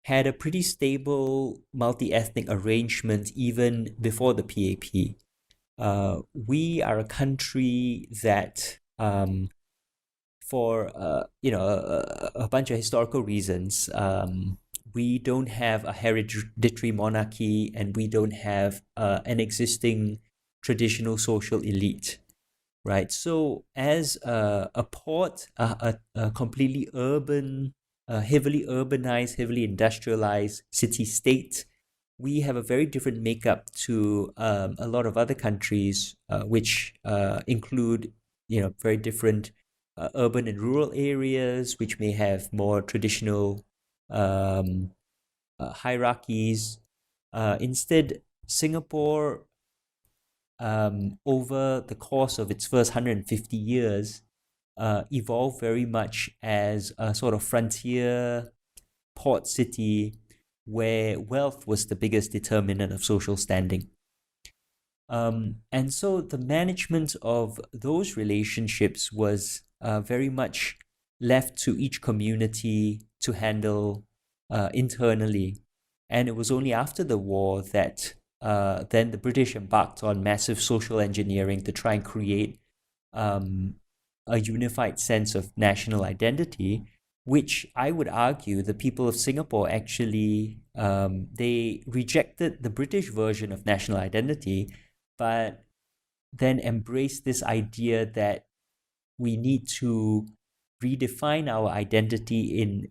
had a pretty stable multi-ethnic arrangement even before the PAP. We are a country that, for a bunch of historical reasons, we don't have a hereditary monarchy, and we don't have an existing traditional social elite, right? So as a port, a completely urban, heavily urbanized, heavily industrialized city-state, we have a very different makeup to a lot of other countries, which include, very different urban and rural areas, which may have more traditional hierarchies. Instead, Singapore, over the course of its first 150 years, evolved very much as a sort of frontier port city where wealth was the biggest determinant of social standing. And so the management of those relationships was very much left to each community to handle internally. And it was only after the war that then the British embarked on massive social engineering to try and create a unified sense of national identity, which I would argue the people of Singapore actually, they rejected the British version of national identity, but then embraced this idea that we need to redefine our identity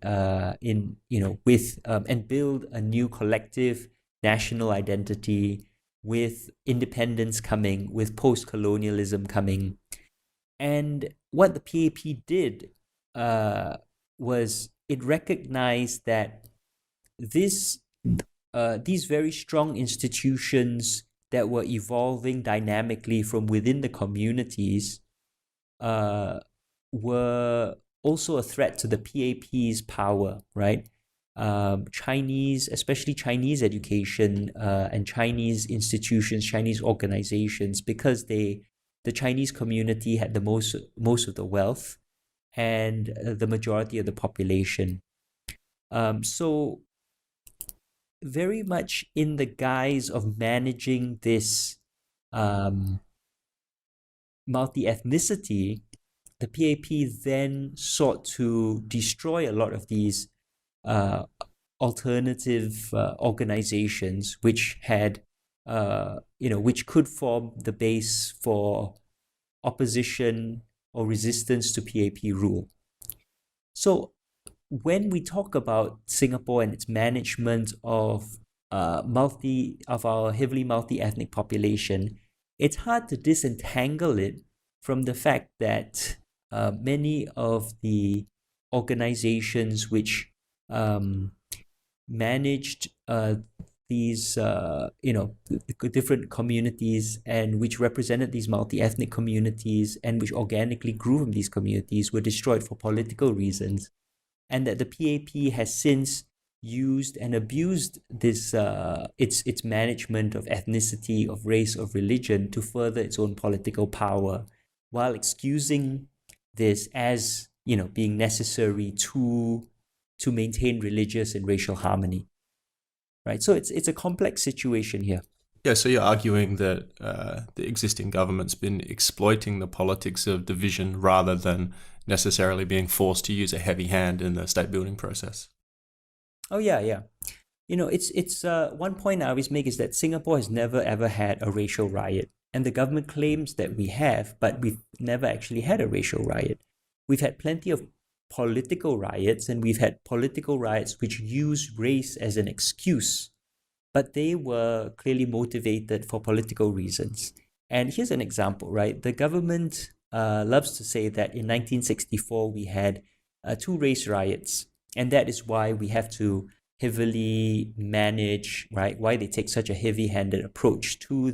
with and build a new collective national identity with independence coming, with post-colonialism coming. And what the PAP did was it recognized that these very strong institutions that were evolving dynamically from within the communities were also a threat to the PAP's power, right? Especially Chinese education and Chinese institutions, Chinese organizations, because the Chinese community had the most of the wealth and the majority of the population. So very much in the guise of managing this multi-ethnicity, the PAP then sought to destroy a lot of these alternative organizations which had which could form the base for opposition or resistance to PAP rule. So when we talk about Singapore and its management of our heavily multi-ethnic population, it's hard to disentangle it from the fact that many of the organizations which managed these different communities and which represented these multi-ethnic communities and which organically grew from these communities were destroyed for political reasons, and that the PAP has since used and abused this its management of ethnicity, of race, of religion to further its own political power, while excusing this as being necessary to maintain religious and racial harmony. Right, so it's a complex situation here. Yeah, so you're arguing that the existing government's been exploiting the politics of division rather than necessarily being forced to use a heavy hand in the state building process. Oh yeah. It's one point I always make is that Singapore has never ever had a racial riot, and the government claims that we have, but we've never actually had a racial riot. We've had plenty of political riots, and we've had political riots which use race as an excuse, but they were clearly motivated for political reasons. And here's an example, right? The government loves to say that in 1964 we had 2 race riots, and that is why we have to heavily manage, right? Why they take such a heavy-handed approach to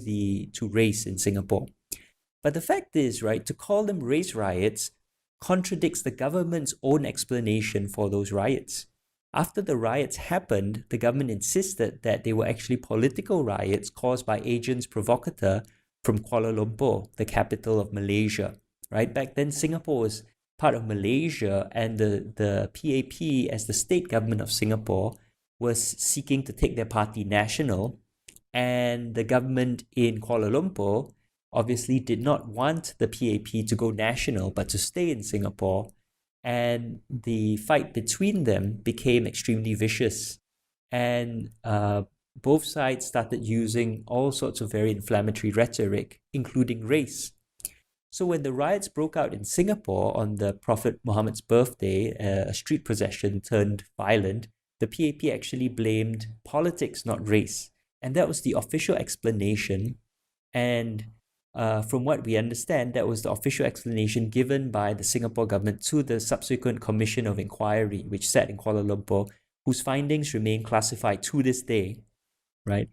race in Singapore. But the fact is, right, to call them race riots contradicts the government's own explanation for those riots. After the riots happened, the government insisted that they were actually political riots caused by agents provocateur from Kuala Lumpur, the capital of Malaysia. Right? Back then, Singapore was part of Malaysia, and the PAP, as the state government of Singapore, was seeking to take their party national, and the government in Kuala Lumpur obviously did not want the PAP to go national but to stay in Singapore, and the fight between them became extremely vicious, and both sides started using all sorts of very inflammatory rhetoric, including race. So when the riots broke out in Singapore on the Prophet Muhammad's birthday, a street procession turned violent, the PAP actually blamed politics, not race. And that was the official explanation. And from what we understand, that was the official explanation given by the Singapore government to the subsequent Commission of Inquiry, which sat in Kuala Lumpur, whose findings remain classified to this day, right?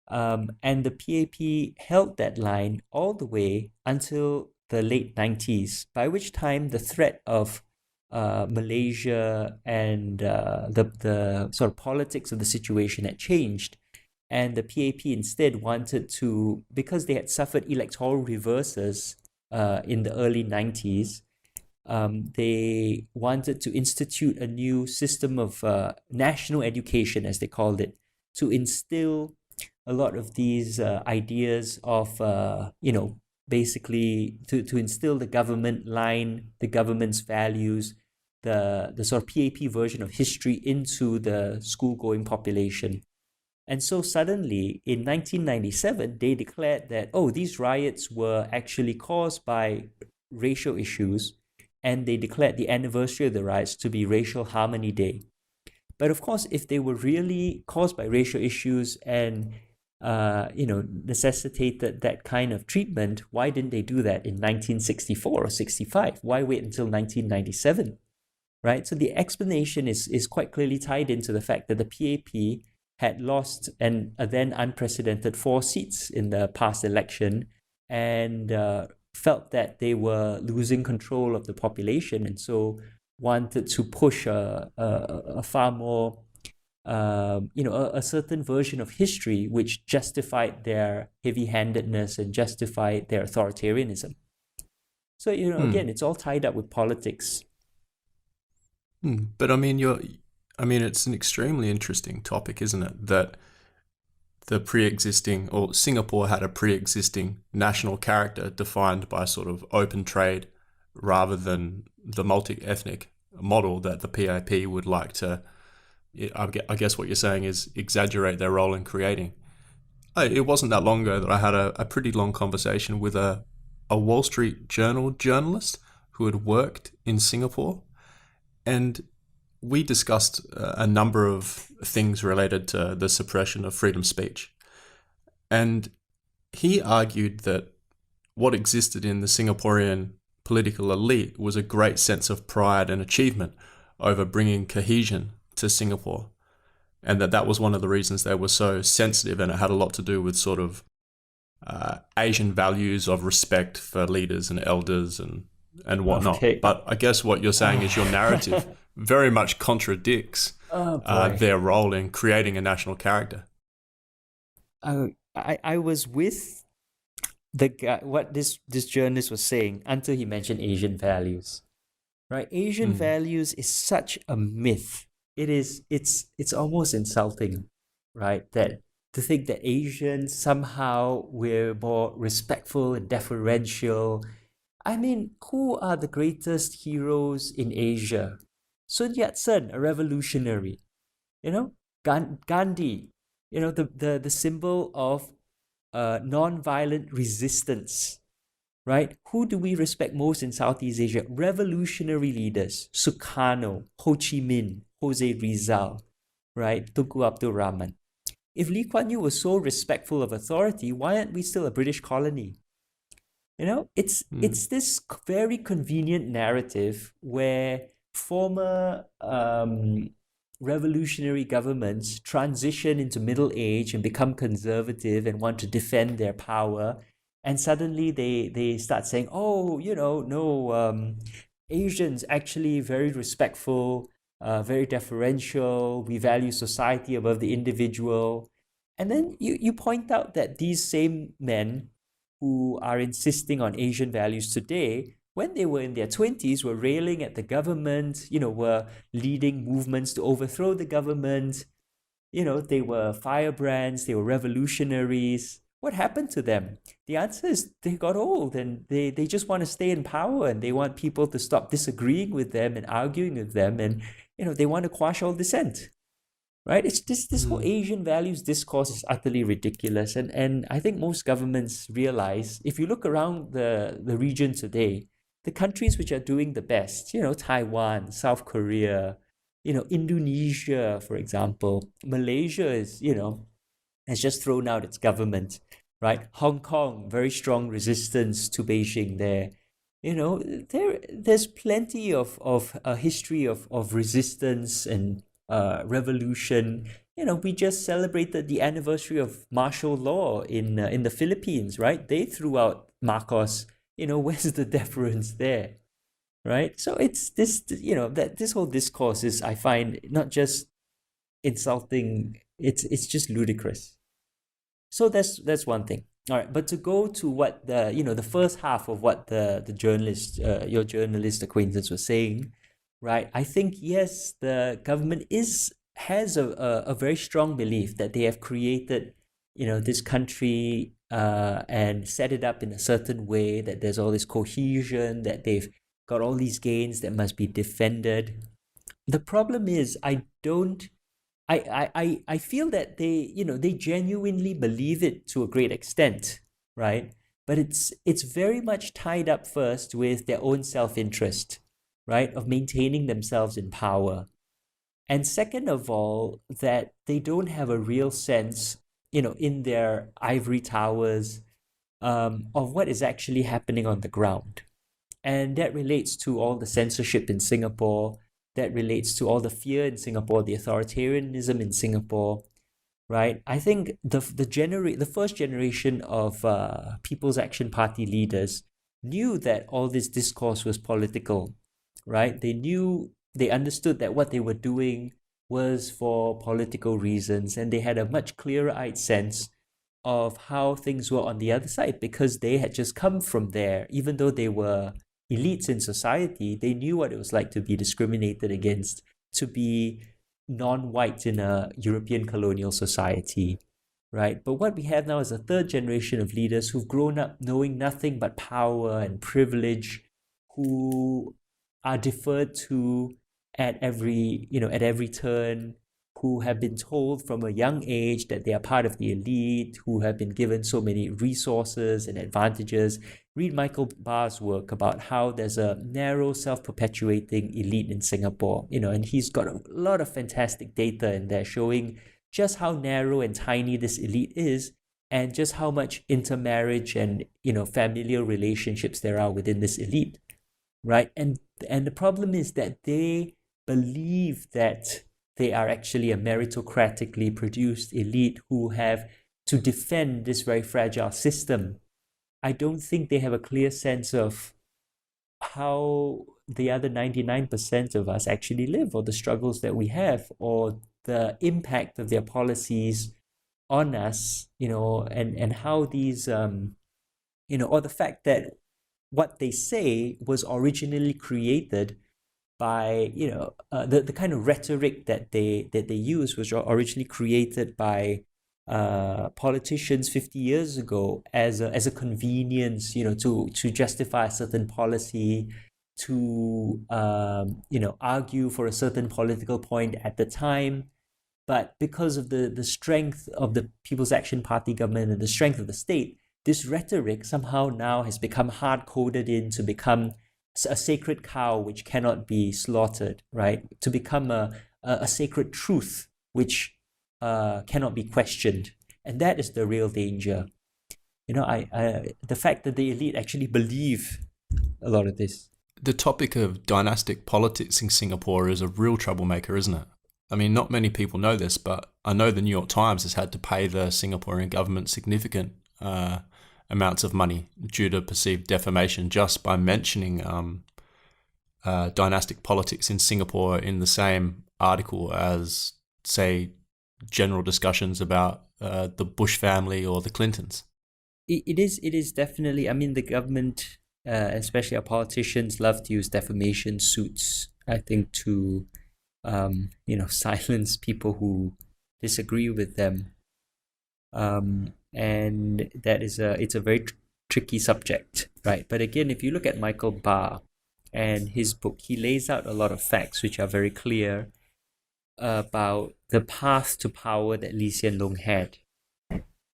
And the PAP held that line all the way until the late 90s, by which time the threat of Malaysia and the sort of politics of the situation had changed. And the PAP instead wanted to, because they had suffered electoral reverses in the early 90s, they wanted to institute a new system of national education, as they called it, to instill a lot of these ideas of, basically to instill the government line, the government's values, the sort of PAP version of history into the school-going population. And so suddenly, in 1997, they declared that, these riots were actually caused by racial issues, and they declared the anniversary of the riots to be Racial Harmony Day. But of course, if they were really caused by racial issues and, necessitated that kind of treatment, why didn't they do that in 1964 or 65? Why wait until 1997, right? So the explanation is quite clearly tied into the fact that the PAP had lost a then unprecedented 4 seats in the past election, and felt that they were losing control of the population, and so wanted to push a far more, a certain version of history which justified their heavy-handedness and justified their authoritarianism. So, again, it's all tied up with politics. But it's an extremely interesting topic, isn't it? That Singapore had a pre-existing national character defined by sort of open trade rather than the multi-ethnic model that the PAP would like to, I guess what you're saying is, exaggerate their role in creating. It wasn't that long ago that I had a pretty long conversation with a Wall Street Journal journalist who had worked in Singapore, and we discussed a number of things related to the suppression of freedom of speech. And he argued that what existed in the Singaporean political elite was a great sense of pride and achievement over bringing cohesion to Singapore. And that was one of the reasons they were so sensitive, and it had a lot to do with sort of Asian values of respect for leaders and elders and whatnot. Okay. But I guess what you're saying is your narrative very much contradicts their role in creating a national character. I was with the guy, what this journalist was saying, until he mentioned Asian values, right? Asian values is such a myth. It's almost insulting, right? That to think that Asians somehow we're more respectful and deferential. I mean, who are the greatest heroes in Asia? Sun Yat-sen, a revolutionary, Gandhi, the symbol of non-violent resistance, right? Who do we respect most in Southeast Asia? Revolutionary leaders, Sukarno, Ho Chi Minh, Jose Rizal, right? Tunku Abdul Rahman. If Lee Kuan Yew was so respectful of authority, why aren't we still a British colony? It's this very convenient narrative where former revolutionary governments transition into middle age and become conservative and want to defend their power, and suddenly they start saying, Asians actually very respectful, very deferential. We value society above the individual. And then you point out that these same men who are insisting on Asian values today, when they were in their 20s, were railing at the government, were leading movements to overthrow the government. They were firebrands, they were revolutionaries. What happened to them? The answer is they got old and they just want to stay in power, and they want people to stop disagreeing with them and arguing with them, and they want to quash all dissent. Right? It's this whole Asian values discourse is utterly ridiculous. And I think most governments realize, if you look around the region today, the countries which are doing the best, Taiwan, South Korea, Indonesia, for example, Malaysia is, has just thrown out its government, right? Hong Kong, very strong resistance to Beijing there. There's plenty of a history of resistance and revolution. We just celebrated the anniversary of martial law in the Philippines, right? They threw out Marcos. Where's the deference there, right? So it's this, that this whole discourse is, I find, not just insulting, it's just ludicrous. So that's one thing. All right, but to go to what the first half of what the journalist, your journalist acquaintance was saying, right? I think, yes, the government has a very strong belief that they have created, this country and set it up in a certain way, that there's all this cohesion, that they've got all these gains that must be defended. The problem is, I feel that they genuinely believe it to a great extent, right? But it's very much tied up first with their own self-interest, right, of maintaining themselves in power. And second of all, that they don't have a real sense, in their ivory towers, of what is actually happening on the ground. And that relates to all the censorship in Singapore, that relates to all the fear in Singapore, the authoritarianism in Singapore, right? I think the first generation of People's Action Party leaders knew that all this discourse was political, right? They understood that what they were doing was for political reasons, and they had a much clearer-eyed sense of how things were on the other side, because they had just come from there. Even though they were elites in society, they knew what it was like to be discriminated against, to be non-white in a European colonial society, right? But what we have now is a third generation of leaders who've grown up knowing nothing but power and privilege, who are deferred to at every turn, who have been told from a young age that they are part of the elite, who have been given so many resources and advantages. Read Michael Barr's work about how there's a narrow, self-perpetuating elite in Singapore, and he's got a lot of fantastic data in there showing just how narrow and tiny this elite is, and just how much intermarriage and, familial relationships there are within this elite, right? And the problem is that they believe that they are actually a meritocratically produced elite who have to defend this very fragile system. I don't think they have a clear sense of how the other 99% of us actually live, or the struggles that we have, or the impact of their policies on us, and how these, or the fact that what they say was originally created by, the kind of rhetoric that they use was originally created by politicians 50 years ago as a convenience, to justify a certain policy, to argue for a certain political point at the time. But because of the strength of the People's Action Party government and the strength of the state, this rhetoric somehow now has become hard-coded in to become a sacred cow which cannot be slaughtered, right? To become a sacred truth which cannot be questioned. And that is the real danger. The fact that the elite actually believe a lot of this. The topic of dynastic politics in Singapore is a real troublemaker, isn't it? I mean, not many people know this, but I know the New York Times has had to pay the Singaporean government significant amounts of money due to perceived defamation just by mentioning dynastic politics in Singapore in the same article as, say, general discussions about the Bush family or the Clintons? It is definitely, I mean, the government, especially our politicians, love to use defamation suits, I think, to, silence people who disagree with them. And it's a very tricky subject, right? But again, if you look at Michael Barr and his book, he lays out a lot of facts which are very clear about the path to power that Lee Hsien Loong had,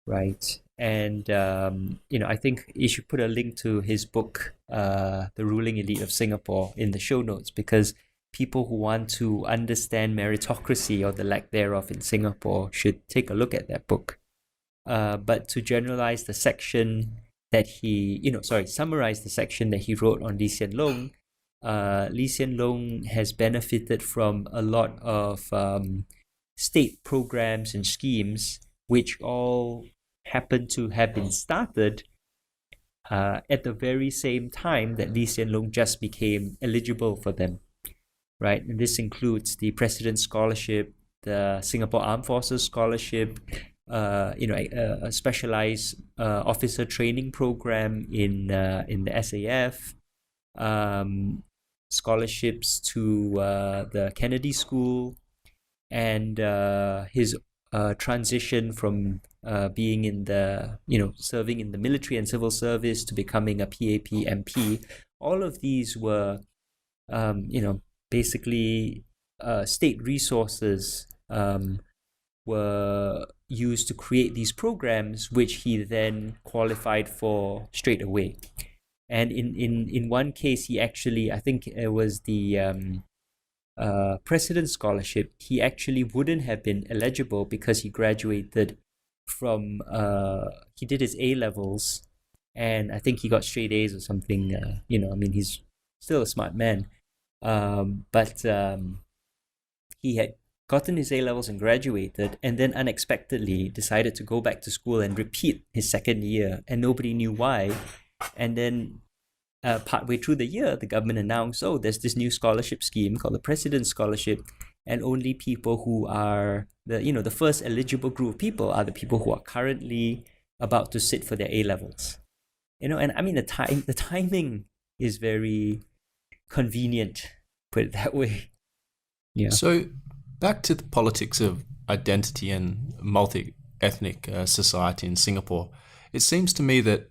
right? And I think you should put a link to his book, The Ruling Elite of Singapore, in the show notes, because people who want to understand meritocracy or the lack thereof in Singapore should take a look at that book. But to generalize the section that summarize the section that he wrote on Lee Hsien Loong, Lee Hsien Loong has benefited from a lot of state programs and schemes which all happen to have been started at the very same time that Lee Hsien Loong just became eligible for them, right? And this includes the President's Scholarship, the Singapore Armed Forces Scholarship, a specialized officer training program in the SAF, scholarships to the Kennedy School, and his transition from being in the serving in the military and civil service to becoming a PAP MP. All of these were basically state resources were used to create these programs, which he then qualified for straight away. And in one case, he actually, I think it was the President's Scholarship, he actually wouldn't have been eligible because he graduated from, he did his A-levels, and I think he got straight A's or something. He's still a smart man. But he had gotten his A-levels and graduated, and then unexpectedly decided to go back to school and repeat his second year, and nobody knew why. And then partway through the year, the government announced, there's this new scholarship scheme called the President's Scholarship, and only people who are the first eligible group of people are the people who are currently about to sit for their A-levels. And I mean, the timing is very convenient, put it that way. Yeah. So back to the politics of identity and multi-ethnic society in Singapore, it seems to me that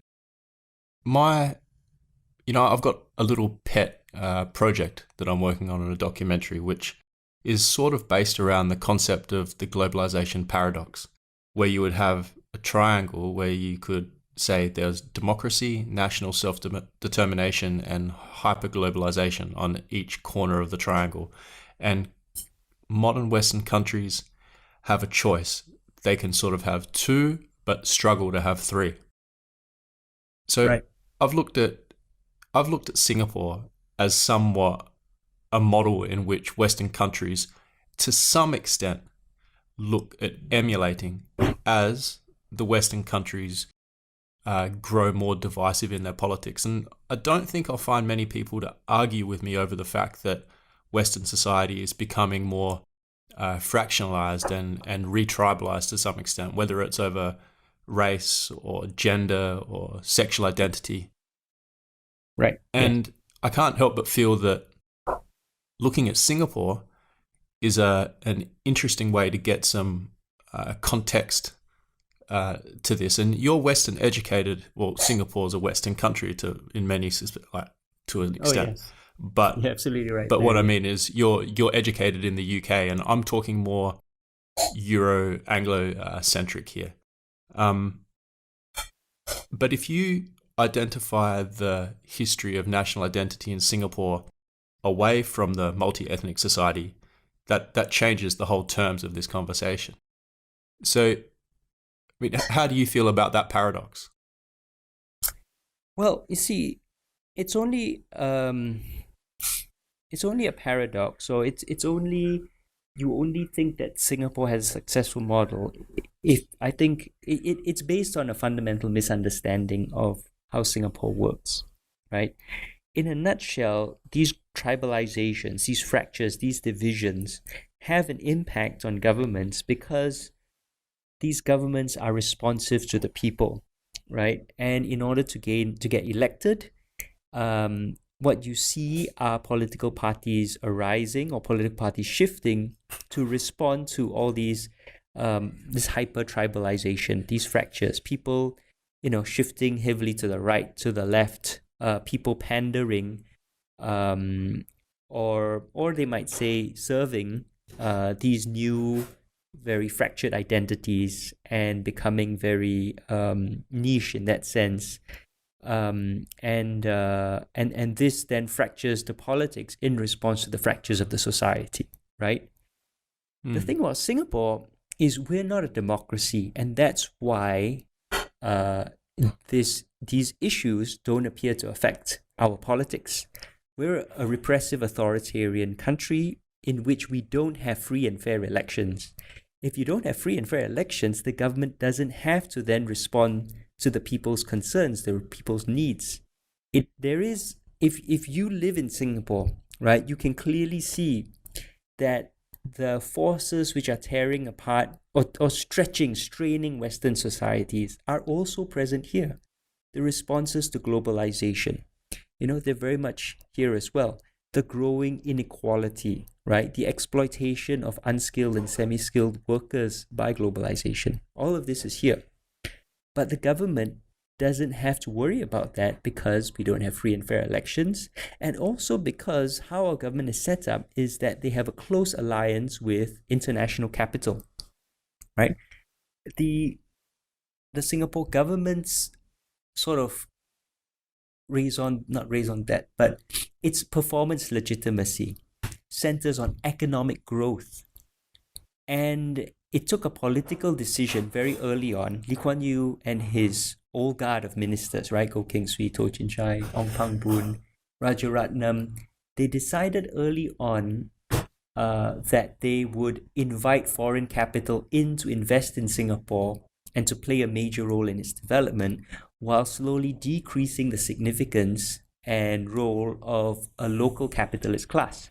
I've got a little pet project that I'm working on in a documentary, which is sort of based around the concept of the globalization paradox, where you would have a triangle where you could say there's democracy, national self-determination, and hyper-globalization on each corner of the triangle. And modern Western countries have a choice. They can sort of have two, but struggle to have three. So right. I've looked at Singapore as somewhat a model in which Western countries, to some extent, look at emulating as the Western countries grow more divisive in their politics. And I don't think I'll find many people to argue with me over the fact that Western society is becoming more fractionalized and re-tribalized to some extent, whether it's over race or gender or sexual identity. Right. And I can't help but feel that looking at Singapore is an interesting way to get some context to this. And you're Western educated. Well, Singapore's a Western country to an extent. Yes. But you're absolutely right. But what I mean is you're educated in the UK, and I'm talking more Anglo centric here. But if you identify the history of national identity in Singapore away from the multi-ethnic society, that changes the whole terms of this conversation. So, I mean, how do you feel about that paradox? Well, you see, it's only a paradox. So you only think that Singapore has a successful model if I think it's based on a fundamental misunderstanding of how Singapore works, right? in a nutshell, these tribalizations, these fractures, these divisions have an impact on governments because these governments are responsive to the people, right? And in order to get elected, what you see are political parties arising or political parties shifting to respond to all these this hyper tribalization, these fractures, people, shifting heavily to the right, to the left, people pandering, or they might say serving these new, very fractured identities and becoming very niche in that sense. And this then fractures the politics in response to the fractures of the society, right? The thing about Singapore is we're not a democracy, and that's why these issues don't appear to affect our politics. We're a repressive authoritarian country in which we don't have free and fair elections. If you don't have free and fair elections, the government doesn't have to then respond to the people's concerns, the people's needs. If you live in Singapore, right, you can clearly see that the forces which are tearing apart or straining Western societies are also present here. The responses to globalization, they're very much here as well. The growing inequality, right? The exploitation of unskilled and semi-skilled workers by globalization. All of this is here. But the government doesn't have to worry about that because we don't have free and fair elections, and also because how our government is set up is that they have a close alliance with international capital, right? The Singapore government's sort of but its performance legitimacy centers on economic growth. And it took a political decision very early on. Lee Kuan Yew and his old guard of ministers, right? Goh Keng Swee, Toh Chin Chye, Ong Pang Boon, Rajaratnam, they decided early on that they would invite foreign capital in to invest in Singapore and to play a major role in its development, while slowly decreasing the significance and role of a local capitalist class.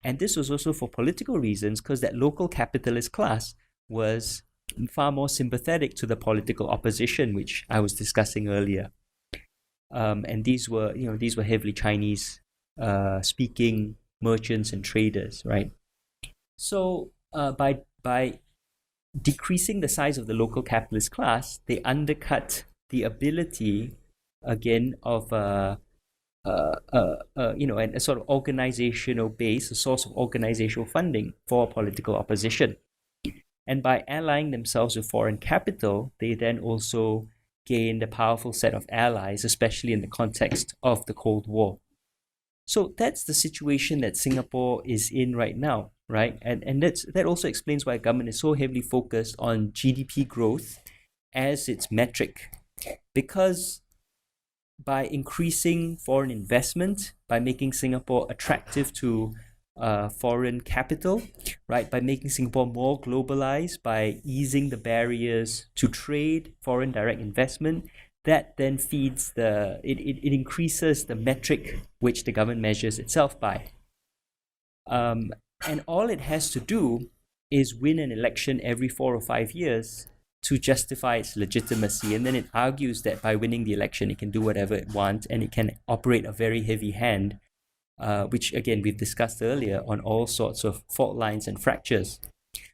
And this was also for political reasons, because that local capitalist class was far more sympathetic to the political opposition, which I was discussing earlier. And these were heavily Chinese speaking merchants and traders, right? So by decreasing the size of the local capitalist class, they undercut the ability again of a sort of organizational base, a source of organizational funding for political opposition. And by allying themselves with foreign capital, they then also gained a powerful set of allies, especially in the context of the Cold War. So that's the situation that Singapore is in right now, right? And that also explains why government is so heavily focused on GDP growth as its metric. Because by increasing foreign investment, by making Singapore attractive to foreign capital, right? By making Singapore more globalized, by easing the barriers to trade, foreign direct investment, that then feeds it increases the metric which the government measures itself by. And all it has to do is win an election every 4 or 5 years to justify its legitimacy. And then it argues that by winning the election, it can do whatever it wants and it can operate a very heavy hand, which again, we've discussed earlier on all sorts of fault lines and fractures.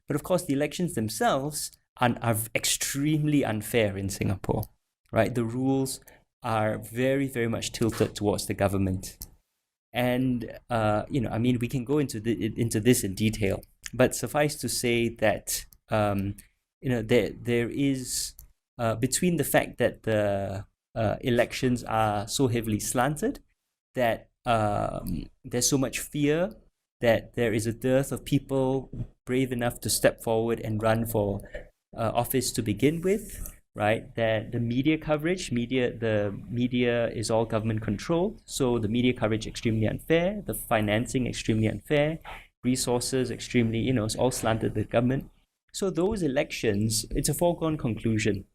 But of course, the elections themselves are extremely unfair in Singapore, right? The rules are very, very much tilted towards the government. And, we can go into this in detail, but suffice to say that, there is, between the fact that the elections are so heavily slanted, that there's so much fear, that there is a dearth of people brave enough to step forward and run for office to begin with, right? That the media coverage, the media is all government controlled, so the media coverage extremely unfair, the financing extremely unfair, resources extremely, it's all slanted to the government. So those elections, it's a foregone conclusion,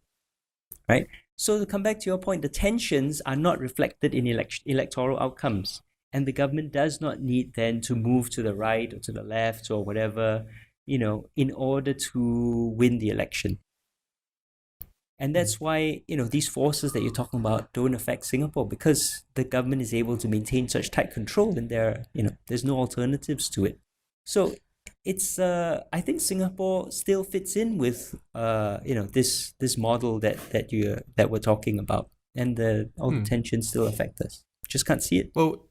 right? So to come back to your point, the tensions are not reflected in electoral outcomes. And the government does not need then to move to the right or to the left or whatever, in order to win the election. And that's why, these forces that you're talking about don't affect Singapore, because the government is able to maintain such tight control, and there's no alternatives to it. So it's I think Singapore still fits in with this model that we're talking about, and all the tensions still affect us. Just can't see it. Well,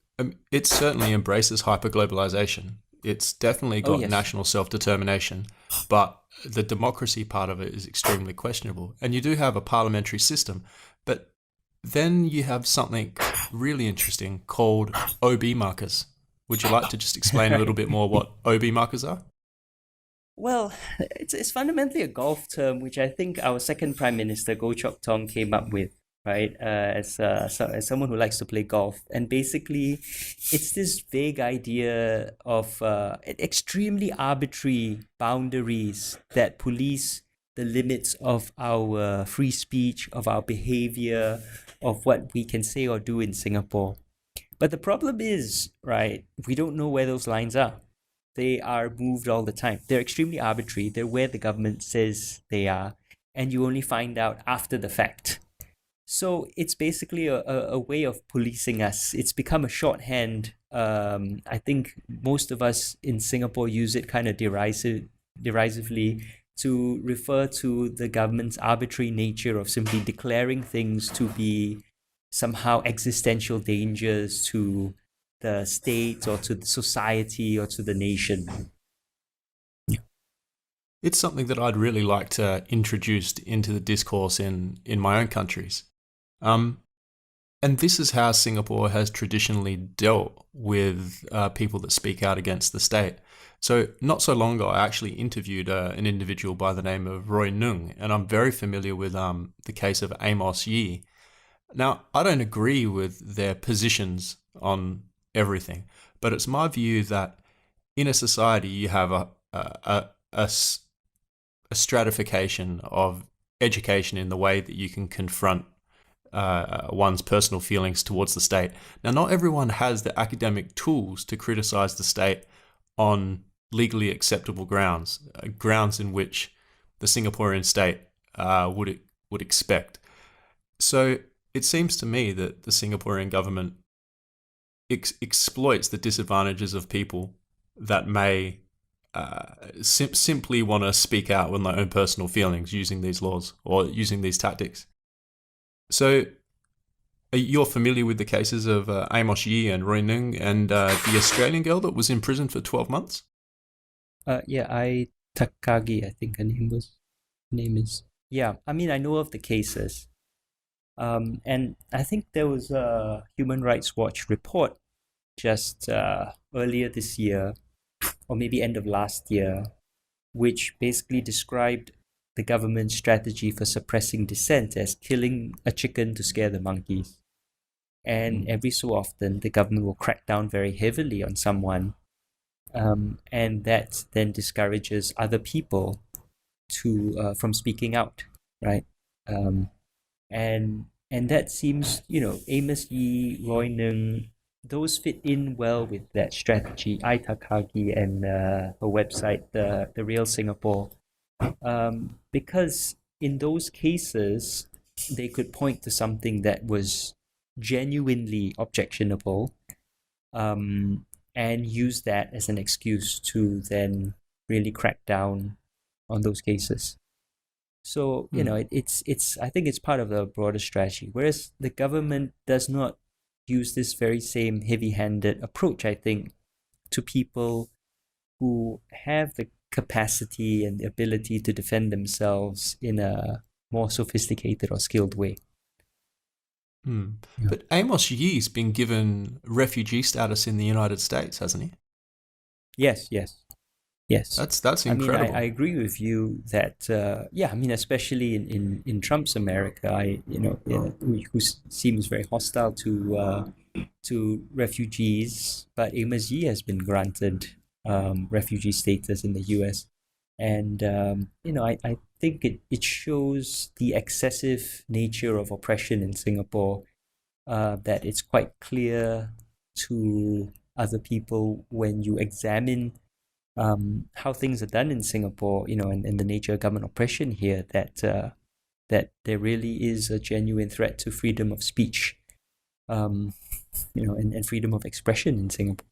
it certainly embraces hyperglobalization. It's definitely got yes. national self-determination, but the democracy part of it is extremely questionable. And you do have a parliamentary system, but then you have something really interesting called OB markers. Would you like to just explain a little bit more what OB markers are? Well, it's fundamentally a golf term, which I think our second Prime Minister, Goh Chok Tong, came up with, right? As someone who likes to play golf. And basically, it's this vague idea of extremely arbitrary boundaries that police the limits of our free speech, of our behavior, of what we can say or do in Singapore. But the problem is, right, we don't know where those lines are. They are moved all the time. They're extremely arbitrary. They're where the government says they are, and you only find out after the fact. So it's basically a way of policing us. It's become a shorthand. I think most of us in Singapore use it kind of derisively to refer to the government's arbitrary nature of simply declaring things to be somehow existential dangers to the state or to the society or to the nation. It's something that I'd really like to introduce into the discourse in my own countries. And this is how Singapore has traditionally dealt with people that speak out against the state. So not so long ago, I actually interviewed an individual by the name of Roy Nung, and I'm very familiar with the case of Amos Yee. Now, I don't agree with their positions on everything, but it's my view that in a society you have a stratification of education in the way that you can confront one's personal feelings towards the state. Now, not everyone has the academic tools to criticize the state on legally acceptable grounds, grounds in which the Singaporean state would expect. So it seems to me that the Singaporean government exploits the disadvantages of people that may simply want to speak out on their own personal feelings using these laws or using these tactics. So you're familiar with the cases of Amos Yee and Roy Nung and the Australian girl that was in prison for 12 months? I Takagi, I think her name is. Yeah, I mean, I know of the cases. And I think there was a Human Rights Watch report just earlier this year, or maybe end of last year, which basically described the government's strategy for suppressing dissent as killing a chicken to scare the monkeys. And every so often, the government will crack down very heavily on someone, and that then discourages other people from speaking out, right? And that seems, Amos Yee, Roy Nung, those fit in well with that strategy. Ai Takagi and her website, the Real Singapore, because in those cases they could point to something that was genuinely objectionable, and use that as an excuse to then really crack down on those cases. So it's I think it's part of the broader strategy. Whereas the government does not use this very same heavy-handed approach, I think, to people who have the capacity and the ability to defend themselves in a more sophisticated or skilled way. Yeah. But Amos Yee's been given refugee status in the United States, hasn't he? Yes. That's incredible. I mean, I agree with you that especially in Trump's America, who seems very hostile to refugees, but Amos Yee has been granted refugee status in the U.S. And I think it shows the excessive nature of oppression in Singapore, that it's quite clear to other people when you examine how things are done in Singapore, and the nature of government oppression here, that there really is a genuine threat to freedom of speech, and freedom of expression in Singapore.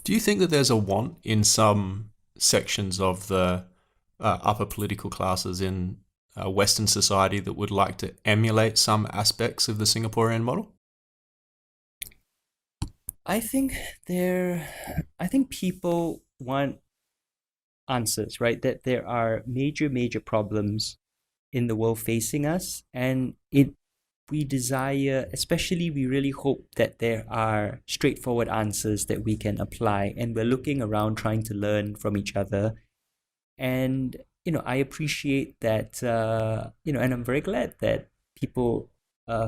Do you think that there's a want in some sections of the upper political classes in Western society that would like to emulate some aspects of the Singaporean model? I think people want answers, right? That there are major problems in the world facing us, and we desire, especially we really hope that there are straightforward answers that we can apply, and we're looking around trying to learn from each other. And I appreciate that, and I'm very glad that people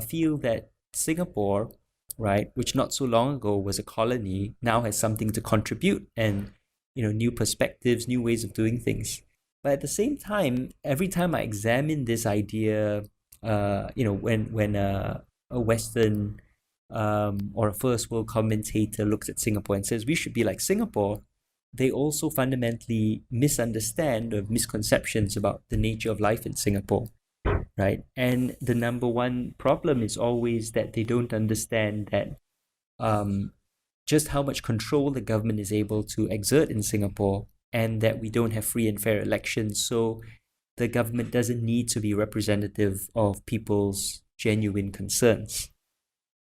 feel that Singapore, right, which not so long ago was a colony, now has something to contribute, and new perspectives, new ways of doing things. But at the same time, every time I examine this idea, when a Western or a first world commentator looks at Singapore and says we should be like Singapore, they also fundamentally misunderstand or misconceptions about the nature of life in Singapore, right? And the number one problem is always that they don't understand that just how much control the government is able to exert in Singapore, and that we don't have free and fair elections. So the government doesn't need to be representative of people's genuine concerns,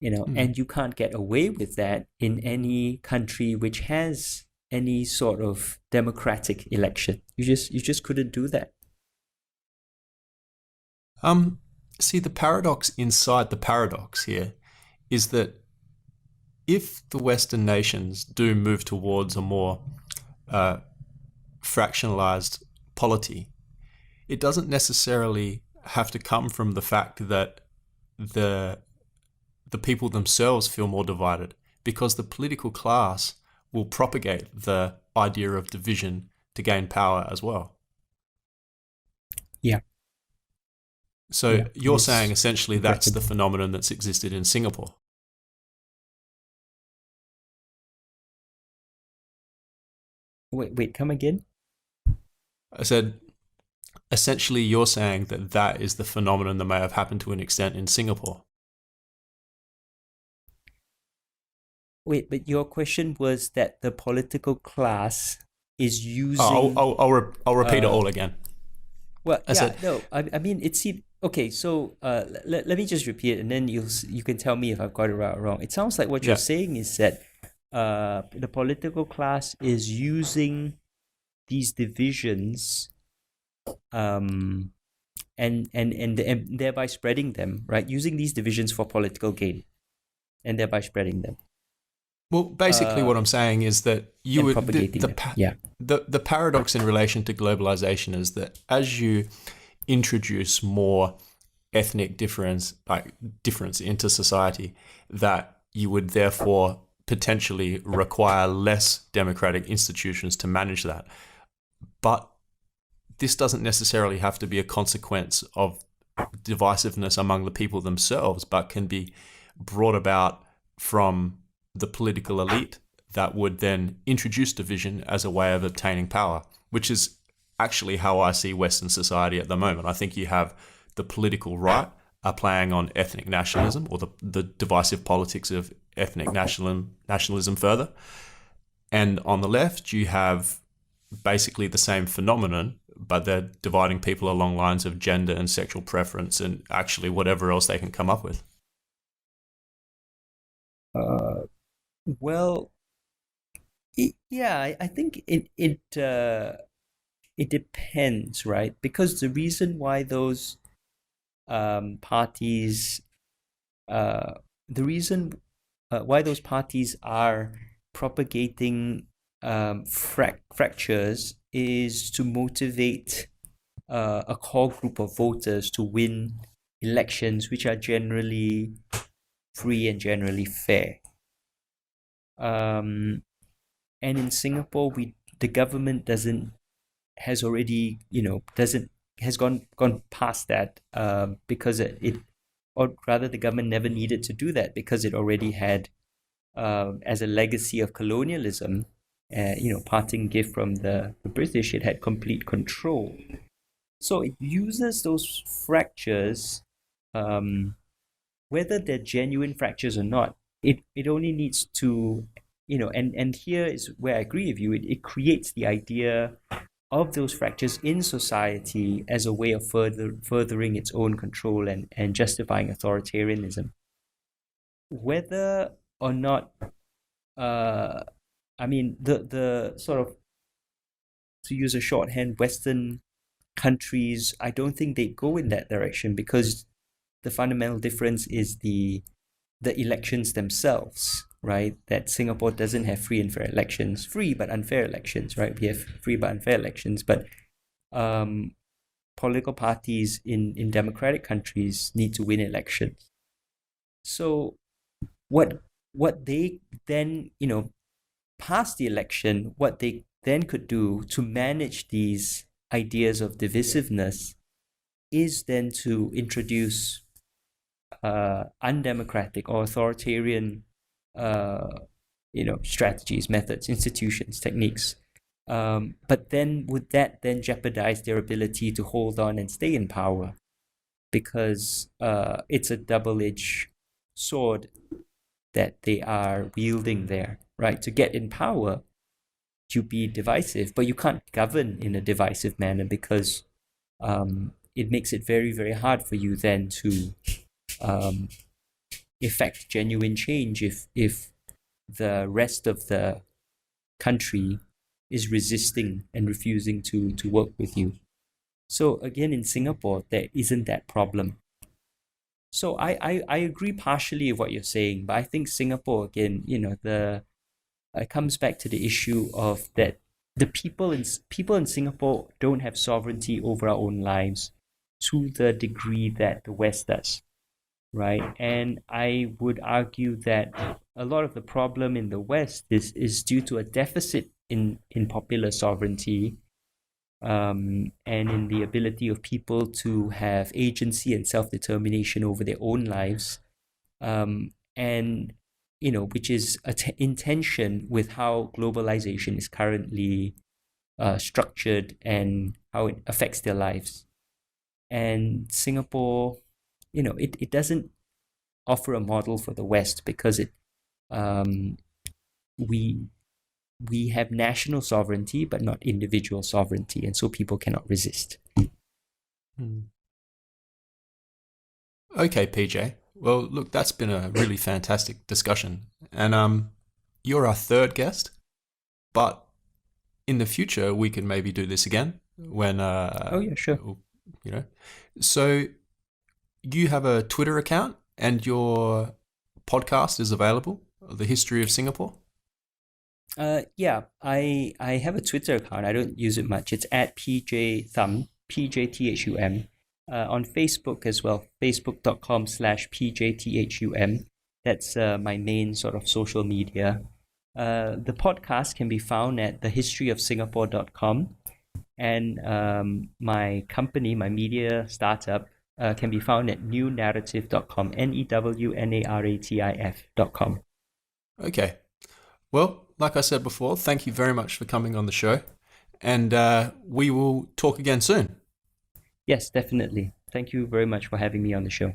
and you can't get away with that in any country which has any sort of democratic election. You just couldn't do that. See, the paradox inside the paradox here is that if the Western nations do move towards a more fractionalized polity, it doesn't necessarily have to come from the fact that the people themselves feel more divided, because the political class will propagate the idea of division to gain power as well. Yeah. So you're saying essentially that's the phenomenon that's existed in Singapore. Wait, come again? I said, essentially you're saying that that is the phenomenon that may have happened to an extent in Singapore. Wait, but your question was that the political class is using... I'll repeat it all again. Well, I mean, it seemed... Okay, so let me just repeat it, and then you can tell me if I've got it right or wrong. It sounds like what you're saying is that the political class is using these divisions and thereby spreading them, right? Using these divisions for political gain and thereby spreading them. Well, basically what I'm saying is that the paradox in relation to globalization is that as you introduce more ethnic difference into society, that you would therefore potentially require less democratic institutions to manage that. But this doesn't necessarily have to be a consequence of divisiveness among the people themselves, but can be brought about from the political elite that would then introduce division as a way of obtaining power, which is actually how I see Western society at the moment. I think you have the political right are playing on ethnic nationalism, or the divisive politics of ethnic nationalism further. And on the left, you have basically the same phenomenon, but they're dividing people along lines of gender and sexual preference and actually whatever else they can come up with. Well, I think it depends, right? Because the reason why those parties, why those parties are propagating fractures is to motivate a core group of voters to win elections which are generally free and generally fair. And in Singapore, the government doesn't has gone past that because or rather the government never needed to do that because it already had, as a legacy of colonialism, parting gift from the British, it had complete control. So it uses those fractures, whether they're genuine fractures or not. It only needs to, and here is where I agree with you. It creates the idea of those fractures in society as a way of furthering its own control and justifying authoritarianism. Whether or not, the sort of, to use a shorthand, Western countries, I don't think they go in that direction because the fundamental difference is the elections themselves, right? That Singapore doesn't have free and fair elections, free but unfair elections, right? We have free but unfair elections, but political parties in democratic countries need to win elections. So what they then, past the election, what they then could do to manage these ideas of divisiveness is then to introduce undemocratic or authoritarian strategies, methods, institutions, techniques. But then would that then jeopardize their ability to hold on and stay in power? Because it's a double-edged sword that they are wielding there, right? To get in power, you be divisive, but you can't govern in a divisive manner because it makes it very, very hard for you then to effect genuine change if the rest of the country is resisting and refusing to work with you. So again, in Singapore, there isn't that problem. So I agree partially with what you're saying, but I think Singapore, again, it comes back to the issue of that the people in Singapore don't have sovereignty over our own lives to the degree that the West does, right? And I would argue that a lot of the problem in the West is due to a deficit in popular sovereignty, and in the ability of people to have agency and self-determination over their own lives, and which is in tension with how globalization is currently structured and how it affects their lives. And Singapore, it doesn't offer a model for the West because we have national sovereignty but not individual sovereignty, and so people cannot resist. Okay, PJ. Well, look, that's been a really fantastic discussion, and you're our third guest, but in the future we can maybe do this again when oh yeah, sure. So you have a Twitter account and your podcast is available, The History of Singapore? Yeah, I have a Twitter account. I don't use it much. It's at PJ Thum, PJTHUM. On Facebook as well, facebook.com/PJTHUM. That's my main sort of social media. The podcast can be found at thehistoryofsingapore.com, and my company, my media startup, can be found at newnarrative.com, NEWNARATIF.com. Okay. Well, like I said before, thank you very much for coming on the show, and we will talk again soon. Yes, definitely. Thank you very much for having me on the show.